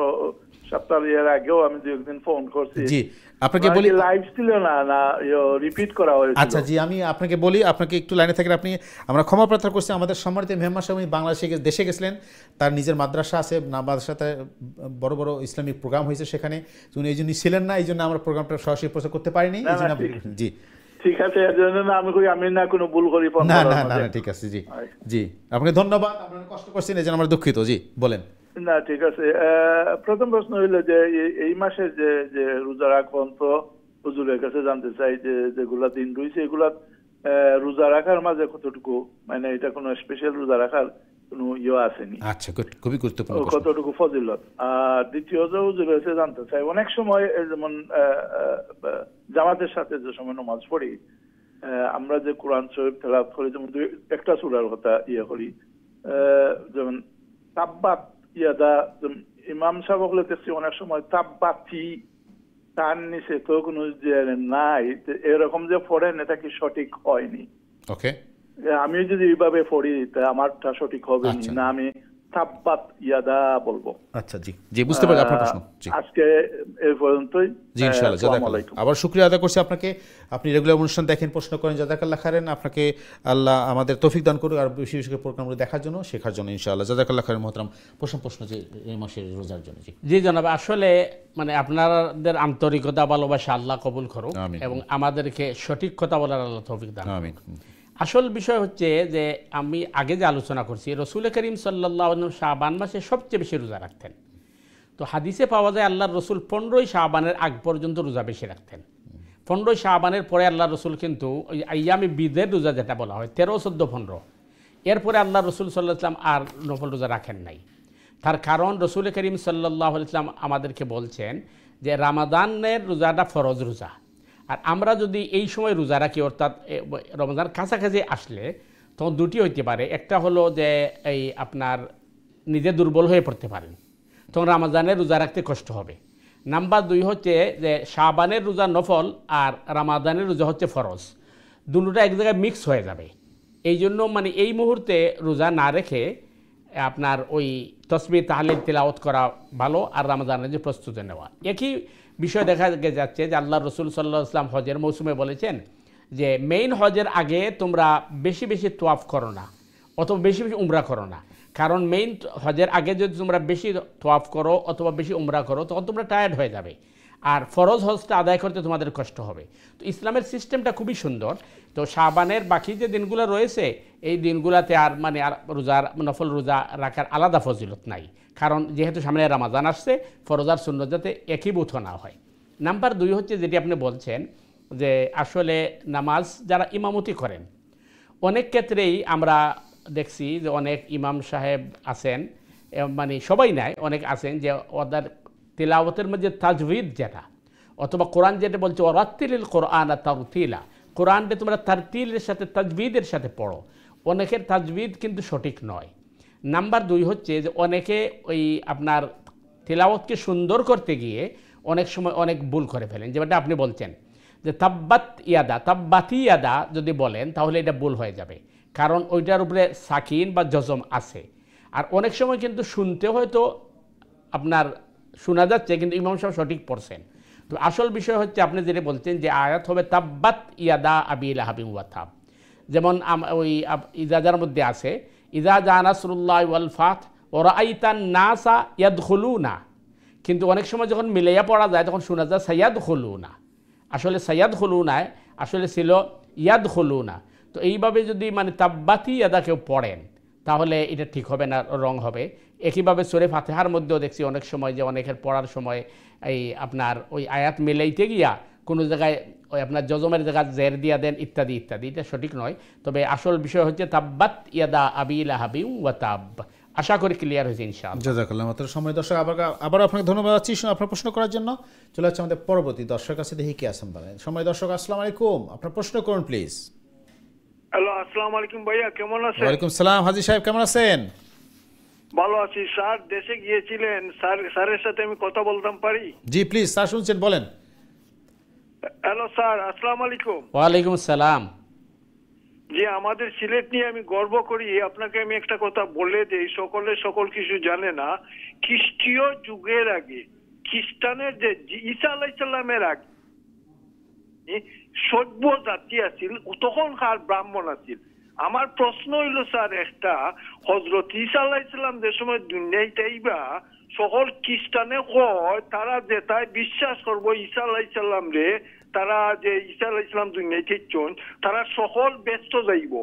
সপ্তাহের আগেও আমি 2 দিন ফোন করছি। জি আপনাকে বলি লাইভ ছিল না রিপিট করা হয়েছিল। আচ্ছা জি আমি আপনাকে বলি, আপনাকে একটু লাইনে থাকেন। আমরা ক্ষমা প্রার্থনা করছি, আমাদের সম্মানিত মেহমান সাহেব বাংলাদেশে দেশে গেছিলেন, তার নিজের মাদ্রাসা আছে, মাদ্রাসাতে বড় বড় ইসলামিক প্রোগ্রাম হয়েছে, সেখানে উনি এই জন্য ছিলেন না, এই জন্য আমরা প্রোগ্রামটা সরাসরি প্রচার করতে পারিনি। জি ঠিক আছে, এর জন্য আমি না কোনো ভুল করি না ঠিক আছে। জি জি আপনাকে ধন্যবাদ, আপনারা কষ্ট করছেন এই জন্য আমরা দুঃখিত। জি বলেন। না ঠিক আছে। প্রথম প্রশ্ন হইল যে এই মাসে যে রোজা রাখবেন, তো হুজুরের কাছে জানতে চাই যে যেগুলা দিন রয়েছে এগুলা রোজা রাখার মাঝে কতটুকু, মানে এটা কোনো স্পেশাল রোজা রাখার কোনো ইয়ে আসেনি। আচ্ছা, খুবই গুরুত্বপূর্ণ প্রশ্ন। কতটুকু ফজিলত। আর দ্বিতীয় যে হুজুর হয়েছে জানতে চাই, অনেক সময় যেমন জামাতের সাথে যে সময় নামাজ পড়ি, আমরা যে কোরআন শরীফ তেলাওয়াত করি, যেমন একটা সূরার কথা ইয়ে করি, যেমন তাব্বাত ইয়াদা, ইমাম সাহেব বলে দেখছি অনেক সময় তাব্বাতি তার নিচে তো কোনো যে নাই, এরকম যে পড়েন এটা কি সঠিক হয়নি? ওকে, আমি যদি এইভাবে পড়ি তা আমারটা সঠিক হবে না, আমি তাব্বাত ইয়াদা বলবো। আচ্ছা, জি জি, বুঝতে পারলাম আপনার প্রশ্ন। জি, আজকে এই পর্যন্তই। জি, ইনশাআল্লাহ, জাযাকাল্লাহ। আবার শুকরিয়া আদায় করছি আপনাকে, আপনি রেগুলার অনুষ্ঠান দেখেন, প্রশ্ন করেন, জাযাকাল্লাহ খাইরান। আপনাকে আল্লাহ আমাদের তৌফিক দান করুক আর বেশি বেশি করে প্রোগ্রামগুলো দেখার জন্য, শেখার জন্য, ইনশাআল্লাহ। জাযাকাল্লাহ খাইরান। মোহতারাম, প্রশ্ন যে এই মাসের রোজার জন্য। জি জি জনাব, আসলে মানে আপনাদের আন্তরিকতা ভালোবাসা আল্লাহ কবুল করুক এবং আমাদেরকে সঠিক কথা বলার আল্লাহ তৌফিক দান। আমিন। আসল বিষয় হচ্ছে যে আমি আগে যে আলোচনা করছি, রসুল করিম সাল্লাল্লাহু আলাইহি ওয়াসাল্লাম শাবান মাসে সবচেয়ে বেশি রোজা রাখতেন। তো হাদিসে পাওয়া যায় আল্লাহর রসুল 15ই শাবানের আগ পর্যন্ত রোজা বেশি রাখতেন। 15ই শাবানের পরে আল্লাহর রসুল কিন্তু ওই আইয়ামে বিদের রোজা যেটা বলা হয় 13, 14, 15, এরপরে আল্লাহর রসুল সাল্লাল্লাহু আলাইহি ওয়াসাল্লাম আর নফল রোজা রাখেন নাই। তার কারণ রসুল করিম সাল্লাল্লাহু আলাইহি ওয়াসাল্লাম আমাদেরকে বলছেন যে রামাদানের রোজাটা ফরজ রোজা, আর আমরা যদি এই সময় রোজা রাখি, অর্থাৎ রমজান কাছাকাছি আসলে, তখন দুটি হইতে পারে। একটা হলো যে এই আপনার নিজে দুর্বল হয়ে পড়তে পারেন, তখন রামাদানের রোজা রাখতে কষ্ট হবে। নাম্বার 2 হচ্ছে যে শাবানের রোজা নফল আর রামাদানের রোজা হচ্ছে ফরজ, দুটোটা এক জায়গায় মিক্স হয়ে যাবে। এই জন্য মানে এই মুহূর্তে রোজা না রেখে আপনার ওই তসবিহ তাহলিল তিলাওয়াত করা ভালো, আর রামাদানের যে প্রস্তুতি নেওয়া। একই বিষয় দেখা যাচ্ছে যে আল্লাহ রসুল সাল্লাল্লাহু আলাইহি ওয়াসাল্লাম হজের মৌসুমে বলেছেন যে মেইন হজের আগে তোমরা বেশি বেশি তোয়াফ করো না, অথবা বেশি বেশি উমরা করো না। কারণ মেইন হজের আগে যদি তোমরা বেশি তোয়াফ করো অথবা বেশি উমরা করো, তখন তোমরা টায়ার্ড হয়ে যাবে, আর ফরজ হজটা আদায় করতে তোমাদের কষ্ট হবে। তো ইসলামের সিস্টেমটা খুবই সুন্দর। তো শাবানের বাকি যে দিনগুলো রয়েছে, এই দিনগুলোতে আর মানে আর রোজার নফল রোজা রাখার আলাদা ফজিলত নাই, কারণ যেহেতু সামনে রামাদান আসছে, ফরজ আর সুন্নত যাতে একীভূত না হয়। নাম্বার 2 হচ্ছে যেটি আপনি বলছেন যে আসলে নামাজ যারা ইমামতি করেন, অনেক ক্ষেত্রেই আমরা দেখছি যে অনেক ইমাম সাহেব আছেন, মানে সবাই নাই, অনেক আছেন যে ওদের তিলাওয়াতের মধ্যে তাজবিদ যেটা, অথবা কোরআন যেটা বলছে ওয়ারাত্তিলিল কোরআন তারতিলা, কোরআনটা তোমরা তারতিলের সাথে তাজবিদের সাথে পড়ো, অনেকের তাজবিদ কিন্তু সঠিক নয়। নাম্বার 2 হচ্ছে যে অনেকে ওই আপনার তিলাওয়াতকে সুন্দর করতে গিয়ে অনেক সময় অনেক ভুল করে ফেলেন, যেটা আপনি বলছেন যে তাব্বাতি ইয়াদা যদি বলেন তাহলে এটা ভুল হয়ে যাবে, কারণ ওইটার উপরে সাকিন বা জজম আছে। আর অনেক সময় কিন্তু শুনতে হয়তো আপনার শোনা যাচ্ছে কিন্তু ইমাম সাহেব সঠিক পড়ছেন। তো আসল বিষয় হচ্ছে আপনি যেটা বলছেন যে আয়াত হবে তাব্বাত ইয়াদা আবি লাহাবিন ওয়া তাব, যেমন ওই ইজাজার মধ্যে আছে ইজা জা নাসরুল্লাহি ওয়াল ফাত ওয়া রাআইতান নাসা ইয়াদখুলুনা, কিন্তু অনেক সময় যখন মিলাইয়া পড়া যায় তখন শোনা যায় সাইয়াদখুলুনা, আসলে সাইয়াদখুলুনায় আসলে ছিল ইয়াদখুলুনা। তো এইভাবে যদি মানে তাব্বাতি ইয়াদা কেউ পড়েন তাহলে এটা ঠিক হবে না, রং হবে। একইভাবে সূরা ফাতিহার মধ্যেও দেখছি অনেক সময় যে অনেকের পড়ার সময় এই আপনার ওই আয়াত মিলাইতে গিয়া কোনো জায়গায় ওই আপনার জজমের জায়গায় জের দিয়া দেন ইত্যাদি ইত্যাদি, এটা সঠিক নয়। তবে আসল বিষয় হচ্ছে তাব্বাত ইয়াদা আবি লাহাবিন ওয়া তাব। আশা করি ক্লিয়ার হয়েছে ইনশাআল্লাহ। জাযাকাল্লাহ। মাত্র সময় দর্শক, আবার আপনাকে ধন্যবাদ যাচ্ছি আপনার প্রশ্ন করার জন্য। চলে যাচ্ছে আমাদের পরবর্তী দর্শক কাছে, দেখি কি আছেন বলেন। সময় দর্শক, আসসালামু আলাইকুম, আপনার প্রশ্ন করুন প্লিজ। হ্যালো, আসসালামু আলাইকুম ভাইয়া, কেমন আছেন? ওয়ালাইকুম সালাম, হাজী সাহেব কেমন আছেন? ভালো আছি স্যার। দেশে গিয়েছিলেন, স্যারের সাথে আমি কথা বলতাম পারি? জি প্লিজ স্যার, শুনছেন, বলেন। হ্যালো স্যার, আসসালামু আলাইকুম। ওয়ালাইকুম আসসালাম। জি, আমাদের সিলেট নিয়ে আমি গর্ব করি। আপনাকে আমি একটা কথা বলে দেই, সকল কিছু জানে না। খ্রিস্টীয় যুগের আগে, খ্রিস্টানের যে ঈসা আলাইহিস সালামের আগে সভ্য জাতি আছিল, তখনকার ব্রাহ্মণ আছিল। আমার প্রশ্ন হইল স্যার একটা, হযরত ঈসা আলাইহিস সালাম যে সময় দুনিয়াতে আইবা, সকল খ্রিস্টানে কয় তারা যেটাই বিশ্বাস করবো ঈসা আলাইহিস সালাম রে, তারা যে ঈসা আলাইহিস সালাম দুনিয়াতে চন তারা সকল ব্যস্ত যাইব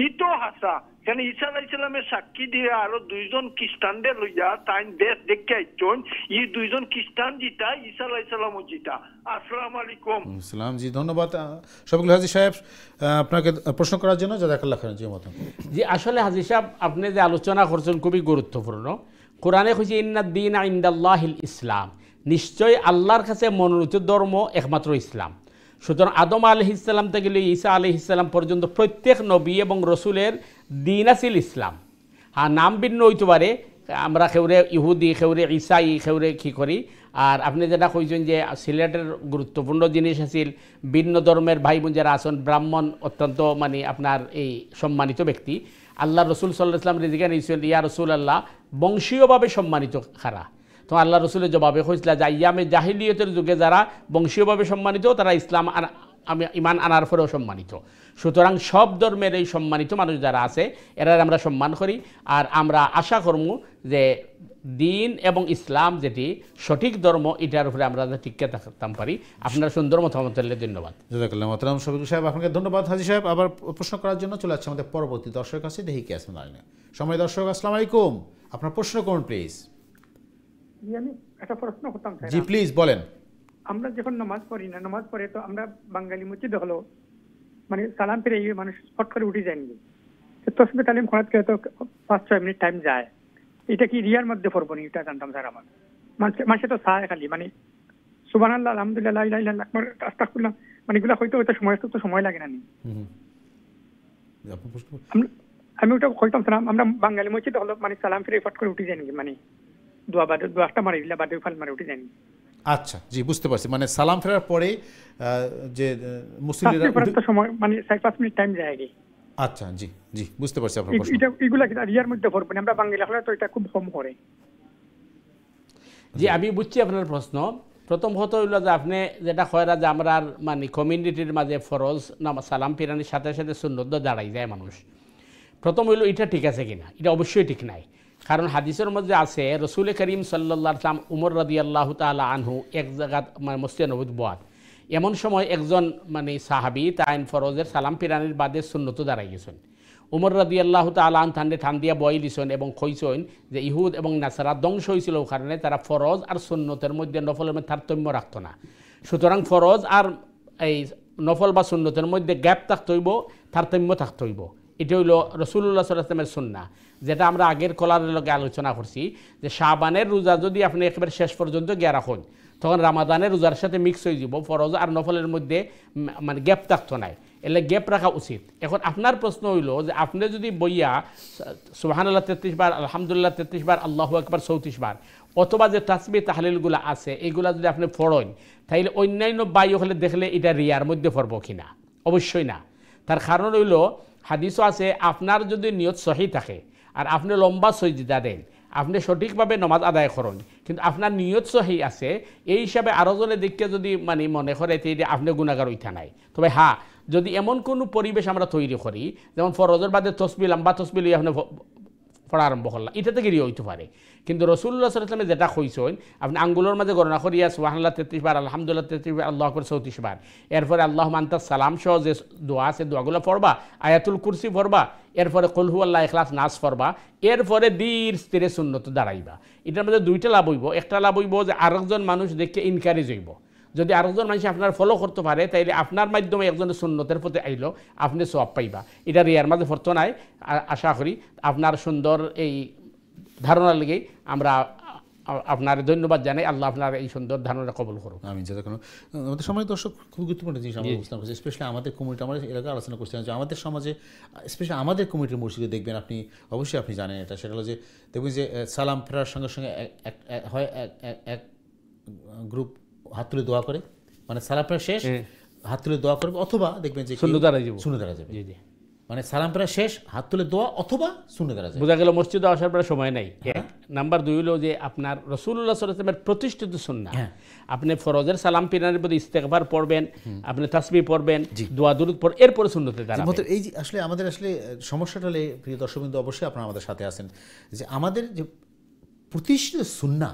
ইতো হাসা কেন ঈসা আলাইহিস সালামের সাক্ষী দিয়ে আরো দুইজন খ্রিস্টানদের লইয়া তাই দেশ দেখে আইছন এই দুইজন খ্রিস্টান জিতা ঈসা আলাইহিস সালামও জিতা। আসসালামু আলাইকুম। ইসলাম জি, ধন্যবাদ শফিকুল হাজী সাহেব আপনাকে প্রশ্ন করার জন্য। জাযাকাল্লাহ খাইরান জি মতন। জি আসলে হাজী সাহেব আপনি যে আলোচনা করছেন খুবই গুরুত্বপূর্ণ। কোরআনে কইছে ইন্নাদ-দীনা ইনদাল্লাহিল ইসলাম, নিশ্চয় আল্লাহর কাছে মনোনীত ধর্ম একমাত্র ইসলাম। সুতরাং আদম আলাইহিস সালাম থেকে ঈসা আলাইহিস সালাম পর্যন্ত প্রত্যেক নবী এবং রসুলের দিন আছিল ইসলাম। হ্যাঁ, নাম ভিন্ন হইতে পারে, আমরা খেউরে ইহুদি, খেউরে ঈসাই, খেউরে কী করি। আর আপনি যেটা কইছেন যে সিলেটের গুরুত্বপূর্ণ জিনিস আছিল ভিন্ন ধর্মের ভাই বোন যারা আছেন, ব্রাহ্মণ অত্যন্ত মানে আপনার এই সম্মানিত ব্যক্তি। আল্লাহ রসুল সাল্লাল্লাহু আলাইহি ওয়াসাল্লাম রিজিকান ইসল ইয়া রসুল আল্লাহ বংশীয়ভাবে সম্মানিত খারা। তো আল্লাহ রসুলের জবাবে কইছিল যে আইয়ামে জাহিলিয়তের যুগে যারা বংশীয়ভাবে সম্মানিত তারা ইসলাম আমি ইমান আনার পরেও সম্মানিত। সুতরাং সব ধর্মের এই সম্মানিত মানুষ যারা আছে এরা আমরা সম্মান করি। আর আমরা আশা করবো যে দিন এবং ইসলাম যেটি সঠিক ধর্ম এটার উপরে আমরা টিকে থাকতাম পারি। আপনার সুন্দর মতামত দিলে ধন্যবাদ। জাযাকাল্লাহ মোহতারাম শফিকুল সাহেব, আপনাকে ধন্যবাদ। হাজী সাহেব আবার প্রশ্ন করার জন্য চলে যাচ্ছে আমাদের পরবর্তী দর্শকের কাছে। দেখি কে আছেন লাইনে। সময় দর্শক আসসালামু আলাইকুম, আপনার প্রশ্ন করুন প্লিজ। আমি একটা প্রশ্ন করতাম স্যার। জি প্লিজ বলেন। আমরা যখন নামাজ পড়ি না, নামাজ পড়ে তো আমরা বাঙালি মসজিদে হলো মানে সালাম ফিরে মানুষ ফট করে উঠে যায়নি, তসবিহ তালিম খরাত করে তো 5-6 মিনিট টাইম যায়। এটা কি রিয়ার মধ্যে পড়বো নি? এটা জানতাম স্যার। আমার মানুষে তো চায় খালি মানে সুবহানাল্লাহ, আলহামদুলিল্লাহ, লা ইলাহা ইল্লাল্লাহ, আস্তাগফিরুল্লাহ, মানে এগুলো হয়তো ওইটা সময় লাগে না নি। আমি ওটা কইতাম স্যার, আমরা বাঙালি মসজিদে হলো মানে সালাম ফিরে ফট করে উঠে যায়নি, মানে দোয়াটা মারি দিলে বাদে ফাল মারে উঠে যায়নি। আচ্ছা জি, বুঝতে পারছি। মানে সালাম ফেরার পরে যে মুসলিমরা সময় মানে 4-5 মিনিট টাইম যায় আগে। আচ্ছা জি জি, বুঝতে পারছি আপনার প্রশ্ন। এটা এগুলা কি রিয়ার মধ্যে পড়বো না? আমরা বাঙালি হলে তো এটা খুব কম করে। জি আমি বুঝছি আপনার প্রশ্ন। প্রথম কথা হইল যে আপনি যেটা কয়রা যে আমরা মানে কমিউনিটির মাঝে ফরজ সালাম ফিরানির সাথে সাথে সুন্নত দাঁড়াই যায় মানুষ। প্রথম হইল এটা ঠিক আছে কিনা, এটা অবশ্যই ঠিক নাই। কারণ হাদিসের মধ্যে আছে রসুল করিম সাল্লাল্লাহু আলাইহি ওয়াসাল্লাম উমর রাদিয়াল্লাহু তাআলা আনহু এক জায়গা মানে মসজিদে নববীত বয়াত, এমন সময় একজন মানে সাহাবী তাইন ফরজের সালাম ফিরানির বাদে সুন্নত দাঁড়াই গেছেন। উমর রাদিয়াল্লাহু তাআলা আন ঠান্ডে ঠান দিয়া বই দিছেন এবং কইছেন যে ইহুদ এবং নাসারা ধ্বংস হয়েছিল কারণে তারা ফরজ আর সুন্নতের মধ্যে নফলের মধ্যে তারতম্য রাখত না। সুতরাং ফরজ আর এই নফল বা সুন্নতের মধ্যে গ্যাপ থাকতে হইব, তারতম্য থাকতে হইব। এটা হইল রাসূলুল্লাহ সাল্লাল্লাহু আলাইহি ওয়াসাল্লামের সুন্নাহ, যেটা আমরা আগের কলারের লগে আলোচনা করছি যে শাবানের রোজা যদি আপনি একেবারে শেষ পর্যন্ত গিয়ে রাখুন তখন রামাদানের রোজার সাথে মিক্স হয়ে যাব, ফরজ আর নফলের মধ্যে মানে গ্যাপ থাকতো নাই, এলে গ্যাপ রাখা উচিত। এখন আপনার প্রশ্ন হইল যে আপনি যদি বইয়া সুবহানাল্লাহ 33 বার, আলহামদুলিল্লাহ 33 বার, আল্লাহু আকবার 34 বার, অথবা যে তাসবিহ তাহলিলগুলো আছে এগুলা যদি আপনি পড়েন তাইলে অন্যান্য বাই হলে দেখলে এটা রিয়ার মধ্যে পড়ব কিনা? অবশ্যই না। তার কারণ হইল হাদিসও আছে আপনার যদি নিয়ত সহি থাকে আর আপনি লম্বা সজদা দেন, আপনি সঠিকভাবে নামাজ আদায় করেন, কিন্তু আপনার নিয়ত সহি আছে, এই হিসাবে আরো জনে দেখতে যদি মানে মনে করে আপনি গুনাহগার হইতা নাই। তবে হ্যাঁ, যদি এমন কোনো পরিবেশ আমরা তৈরি করি যেমন ফরজের বাদে তসবিহ লম্বা তসবিহ লইয়া আপনি পড়া আরম্ভ করলাম, এটা থেকে রিয়া হইতে পারে। কিন্তু রাসূলুল্লাহ সাল্লাল্লাহু আলাইহি ওয়াসাল্লাম যেটা কইছেন আপনি আঙ্গুলের মাঝে গণনা করিয়া সুবহানাল্লাহ 33 বার, আলহামদুলিল্লাহ 33 বার, আল্লাহু আকবার 34 বার, এরপরে আল্লাহুম্মা আনতাস সালাম সহ যে দোয়া আছে দোয়াগুলো পড়বা, আয়াতুল কুরসি পড়বা, এরপরে কুল হুয়াল্লাহু ইখলাস নাস পড়বা, এরপরে ধীর স্থিরে সুন্নত দাঁড়াইবা। এটার মধ্যে দুইটা লাভ হইব। একটা লাভ হইব যে আরেকজন মানুষ দেখে ইনকারেজ হইব। যদি আরেকজন মানুষ আপনার ফলো করতে পারে তাইলে আপনার মাধ্যমে একজনের সুন্নতের প্রতি আইলো, আপনি সওয়াব পাইবা। এটা রিয়ার মাঝে পড়তো নাই। আশা করি আপনার সুন্দর এই ধারণার লেগে আমরা আপনার ধন্যবাদ জানাই। আল্লাহ আপনার এই সুন্দর ধারণা কবুল করুন। আমি যেটা কোনো আমাদের সমাজ দর্শক খুব গুরুত্বপূর্ণ জিনিস আমরা বুঝতে পারছি, স্পেশালি আমাদের কমিউনিটি। আমরা এলাকা আলোচনা করছিলাম যে আমাদের সমাজে স্পেশালি আমাদের কমিউনিটির মসজিদে দেখবেন আপনি অবশ্যই আপনি জানেন এটা, সেটা হলো যে দেখবেন যে সালাম ফেরার সঙ্গে সঙ্গে হয় এক গ্রুপ হাত তুলে দোয়া করে, মানে সালাম ফেরা শেষ হাত তুলে দোয়া করবে, অথবা দেখবেন যে সুন্নত দাঁড়াই যাবে। মানে সালাম ফেরা শেষ হাত তুলে দোয়া অথবা সুন্নত দাঁড়া যাবে। বোঝা গেল মসজিদে আসার পরে সময় নাই। নাম্বার 2 হলো যে আপনার রাসূলুল্লাহ সাল্লাল্লাহু আলাইহি ওয়াসাল্লামের প্রতিষ্ঠিত সুন্নাহ, আপনি ফরজের সালাম ফিরানির প্রতি ইস্তেগফার পড়বেন, আপনি তাসবিহ পড়বেন, দোয়া দুরূদ পড়বেন, এরপরে সুন্নতে দাঁড়াবেন। এই যে আসলে আমাদের আসলে সমস্যাটা হলে প্রিয় দর্শকবৃন্দ অবশ্যই আপনারা আমাদের সাথে আছেন যে আমাদের যে প্রতিষ্ঠিত সুন্নাহ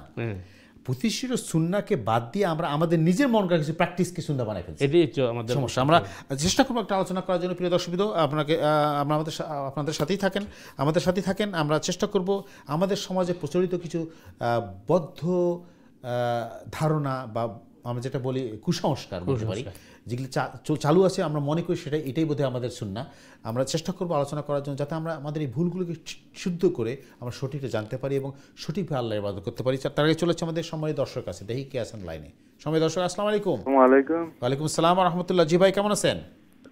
প্রতিষ্ঠিত সুন্নাহকে বাদ দিয়ে আমরা আমাদের নিজের মন করা কিছু প্র্যাকটিসকে সুন্নাহ বানাই ফেলছি। এটাই হচ্ছে আমাদের সমস্যা। আমরা চেষ্টা করবো একটা আলোচনা করার জন্য। প্রিয় দর্শকবৃন্দ, আপনাদের সাথেই থাকেন। আমরা চেষ্টা করব আমাদের সমাজে প্রচলিত কিছু বদ্ধ ধারণা বা আমরা যেটা বলি কুসংস্কার বলতে পারি, যেগুলি চালু আছে, আমরা মনে করি এটাই বোধহয় আমাদের সুন্নাহ। আমরা চেষ্টা করব আলোচনা করার জন্য, যাতে আমরা আমাদের এই ভুলগুলোকে শুদ্ধ করে আমরা সঠিকটা জানতে পারি এবং সঠিকভাবে আল্লাহর ইবাদত করতে পারি। তার আগে চলেছে আমাদের সম্মানিত দর্শক আছে, দেখি কে আছেন লাইনে। সম্মানিত দর্শক, আসসালামু আলাইকুম। ওয়ালাইকুম আসসালাম ওয়া রাহমাতুল্লাহ। জি ভাই, কেমন আছেন?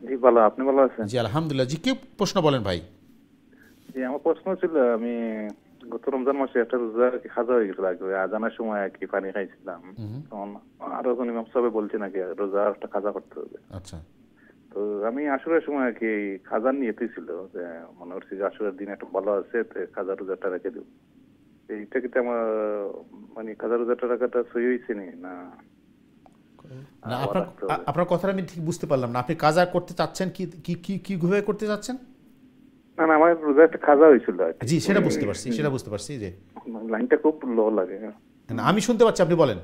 জি ভালো, আপনি ভালো আছেন? জি আলহামদুলিল্লাহ। জি, কি প্রশ্ন বলেন ভাই? জি, আমার প্রশ্ন ছিল, আমি গত রমজান মাসে একটা রোজা খাজা হয়ে গেছিল, আগে আজানের সময় আর কি পানি খাইছিলাম, তখন আরো জন ইমাম সাহেব বলছে নাকি রোজা একটা খাজা করতে হবে। আচ্ছা। তো আমি আসরের সময় আর কি খাজার নিয়েতে ছিল, যে মনে হচ্ছে যে আসরের দিন একটা ভালো আছে, খাজা রোজাটা রেখে দেব। এইটা কিন্তু আমার মানে খাজা রোজাটা রাখাটা সহি হয়েছে না? না, আপনার কথাটা আমি ঠিক বুঝতে পারলাম না। আপনি কাজা করতে চাচ্ছেন কিভাবে করতে চাচ্ছেন? না না, আমার রোজা একটা খাজা হয়েছিল। জি, সেটা বুঝতে পারছি যে লাইনটা খুব লো লাগে। না, আমি শুনতে পাচ্ছি, আপনি বলেন।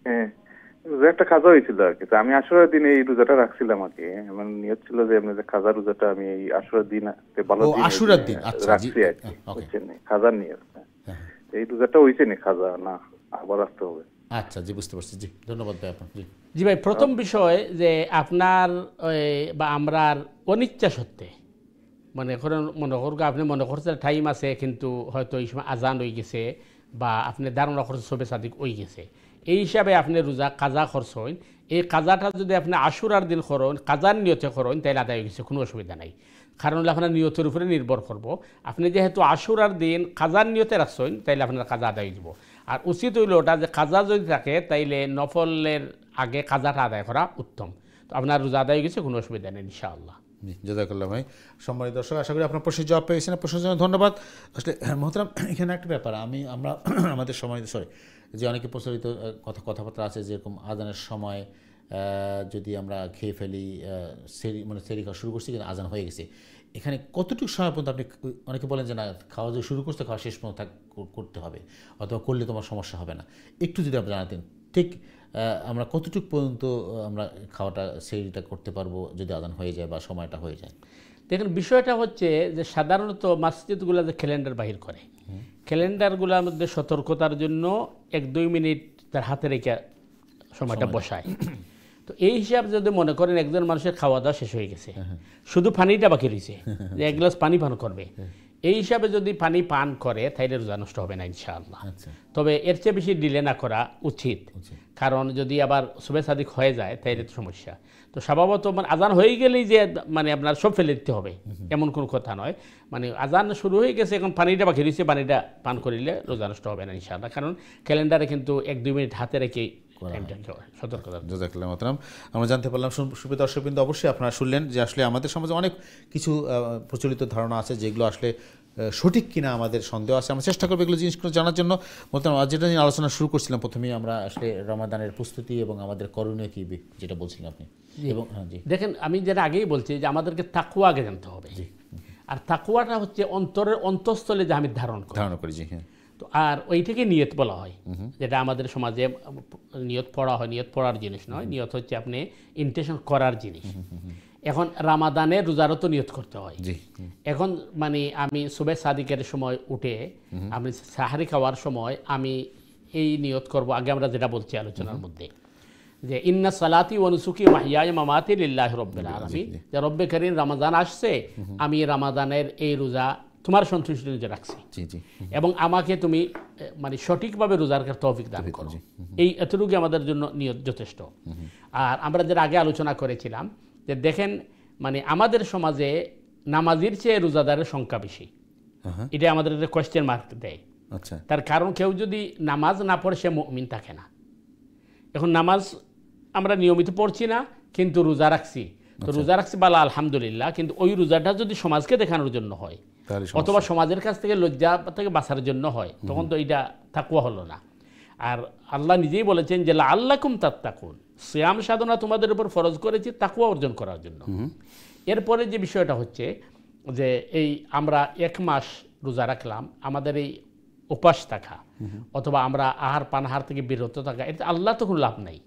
হ্যাঁ, রোজা একটা খাজা হয়েছিল আর কি। আমি আসরের দিন এই রোজাটা রাখছিলাম আর কি। আমার নিয়ত ছিল যে এমনি যে খাজা রোজাটা আমি এই আসরের দিন ভালো আশুরার দিন রাখছি আর কি, বুঝছেন? খাজার নিয়ত এই রোজাটা হয়েছে নি খাজা না, আবার আসতে হবে। আচ্ছা, জি বুঝতে পারছি। জি, ধন্যবাদ ভাই আপনার। জি ভাই, প্রথম বিষয় যে আপনার বা আমরার অনিচ্ছা সত্ত্বে মনে আপনি মনে করছেন টাইম আছে, কিন্তু হয়তো এই সময় আজান হয়ে গেছে বা আপনি ধারণা করছেন সবে সাদিক হয়ে গেছে, এই হিসাবে আপনি রোজা কাজা খরচ হন। এই কাজাটা যদি আপনি আশুরার দিন করেন, কাজার নিয়তে করেন, তাইলে আদায় হয়ে গেছে, কোনো অসুবিধা নাই। কারণ আপনার নিয়তের উপরে নির্ভর করব। আপনি যেহেতু আশুরার দিন কাজার নিয়তে রাখছেন, তাইলে আপনার কাজা আদায় হয়ে যাব। আর উচিত হইল ওটা যে কাজা যদি থাকে, তাইলে নফলের আগে কাজাটা আদায় করা উত্তম। তো আপনার রোজা আদায় হয়ে গেছে, কোনো অসুবিধা নেই ইনশাআল্লাহ। জি, জাযাকাল্লাহ ভাই। সম্মানিত দর্শক, আশা করি আপনার প্রশ্নের জবাব পেয়েছেন। প্রশ্নের জন্য ধন্যবাদ। আসলে মোহতারাম, এখানে একটা ব্যাপার আমরা আমাদের সময় যে অনেকে প্রচলিত কথাবার্তা আছে, যেরকম আজানের সময় যদি আমরা খেয়ে ফেলি, সেরি খাওয়া শুরু করছি কিন্তু আজান হয়ে গেছে, এখানে কতটুকু সময় পর্যন্ত আপনি, অনেকে বলেন যে না, খাওয়া যদি শুরু করতে খাওয়া শেষ পর্যন্ত করতে হবে, অথবা করলে তোমার সমস্যা হবে না, একটু যদি আপনি জানাতেন ঠিক আমরা কতটুকু পর্যন্ত আমরা খাওয়াটা সেরিটা করতে পারবো যদি আজান হয়ে যায় বা সময়টা হয়ে যায়? দেখুন, বিষয়টা হচ্ছে যে সাধারণত মসজিদগুলো যে ক্যালেন্ডার বাহির করে, ক্যালেন্ডারগুলোর মধ্যে সতর্কতার জন্য 1-2 মিনিট তার হাতে রেখে সময়টা বসায়। তো এই হিসাবে যদি মনে করেন একজন মানুষের খাওয়া দাওয়া শেষ হয়ে গেছে, শুধু পানিটা বাকি রয়েছে, যে 1 গ্লাস পানি পান করবে, এই হিসাবে যদি পানি পান করে, তাইলে রোজা নষ্ট হবে না ইনশাআল্লাহ। তবে এর চেয়ে বেশি ডিলে না করা উচিত, কারণ যদি আবার সুবে সাদিক হয়ে যায় তাইলে তো সমস্যা। তো স্বভাবত আজান হয়ে গেলেই যে আপনার সব ফেলে দিতে হবে এমন কোনো কথা নয়। আজান শুরু হয়ে গেছে, এখন পানিটা বাকি রয়েছে, পানিটা পান করিলে রোজা নষ্ট হবে না ইনশাআল্লাহ। কারণ ক্যালেন্ডারে কিন্তু 1-2 মিনিট হাতে রেখে সতর্কতা। জাযাকাল্লাহ মোহতারাম। আমরা জানতে পারলাম, সুপ্রিয় দর্শকবৃন্দ, অবশ্যই আপনারা শুনলেন যে আসলে আমাদের সমাজে অনেক কিছু প্রচলিত ধারণা আছে, যেগুলো আসলে সঠিক কিনা আমাদের সন্দেহ আছে। আমরা চেষ্টা করবো এগুলো জিনিসগুলো জানার জন্য। মোহতারাম, যেটা নিয়ে আলোচনা শুরু করছিলাম প্রথমেই, আমরা আসলে রমাদানের প্রস্তুতি এবং আমাদের করণীয় কি, যেটা বলছিলেন আপনি। এবং দেখেন, আমি যেটা আগেই বলছি যে আমাদেরকে তাকওয়া আগে জানতে হবে। আর তাকওয়াটা হচ্ছে অন্তরের অন্তঃস্থলে যে আমি ধারণ করি। জি, হ্যাঁ। তো আর ওইটাকে নিয়ত বলা হয়, যেটা আমাদের সমাজে নিয়ত পড়া হয়। নিয়ত পড়ার জিনিস নয়, নিয়ত হচ্ছে আপনি ইন্টেনশন করার জিনিস। এখন রামাদানে রোজারও তো নিয়ত করতে হয়। এখন আমি সুবে সাদিকের সময় উঠে আমি সাহারি খাওয়ার সময় আমি এই নিয়ত করব। আগে আমরা যেটা বলছি আলোচনার মধ্যে, যে ইন্না সালাতি ওয়া নুসুকি ওয়া মাহইয়ায়া ওয়া মামাতি লিল্লাহি রাব্বিল আলামিন, যে রব্বে কারীম রমাদান আসছে, আমি রমাদানের এই রোজা তোমার সন্তুষ্টির জন্য রাখছি, এবং আমাকে তুমি সঠিকভাবে রোজা রাখার তৌফিক দান করো। এই এতটুকু আমাদের জন্য নিয়ত যথেষ্ট। আর আমরা যেটা আগে আলোচনা করেছিলাম যে দেখেন, আমাদের সমাজে নামাজির চেয়ে রোজাদারের সংখ্যা বেশি। এটা আমাদের কোয়েশ্চেন মার্ক দেয়। তার কারণ, কেউ যদি নামাজ না পড়ে সে মুমিন থাকে না। এখন নামাজ আমরা নিয়মিত পড়ছি না, কিন্তু রোজা রাখছি, তো রোজা রাখছি বালা আলহামদুলিল্লাহ, কিন্তু ওই রোজাটা যদি সমাজকে দেখানোর জন্য হয় অথবা সমাজের কাছ থেকে লজ্জা থেকে বাঁচার জন্য হয়, তখন তো এটা তাকওয়া হলো না। আর আল্লাহ নিজেই বলেছেন যে লাআল্লাকুম তাত্তাকুন, সিয়াম সাধনা তোমাদের উপর ফরজ করেছি তাকওয়া অর্জন করার জন্য। এরপরে যে বিষয়টা হচ্ছে যে এই আমরা 1 মাস রোজা রাখলাম, আমাদের এই উপাস থাকা অথবা আমরা আহার পানাহার থেকে বিরত থাকা, এটা আল্লাহ তো কোনো লাভ নাই।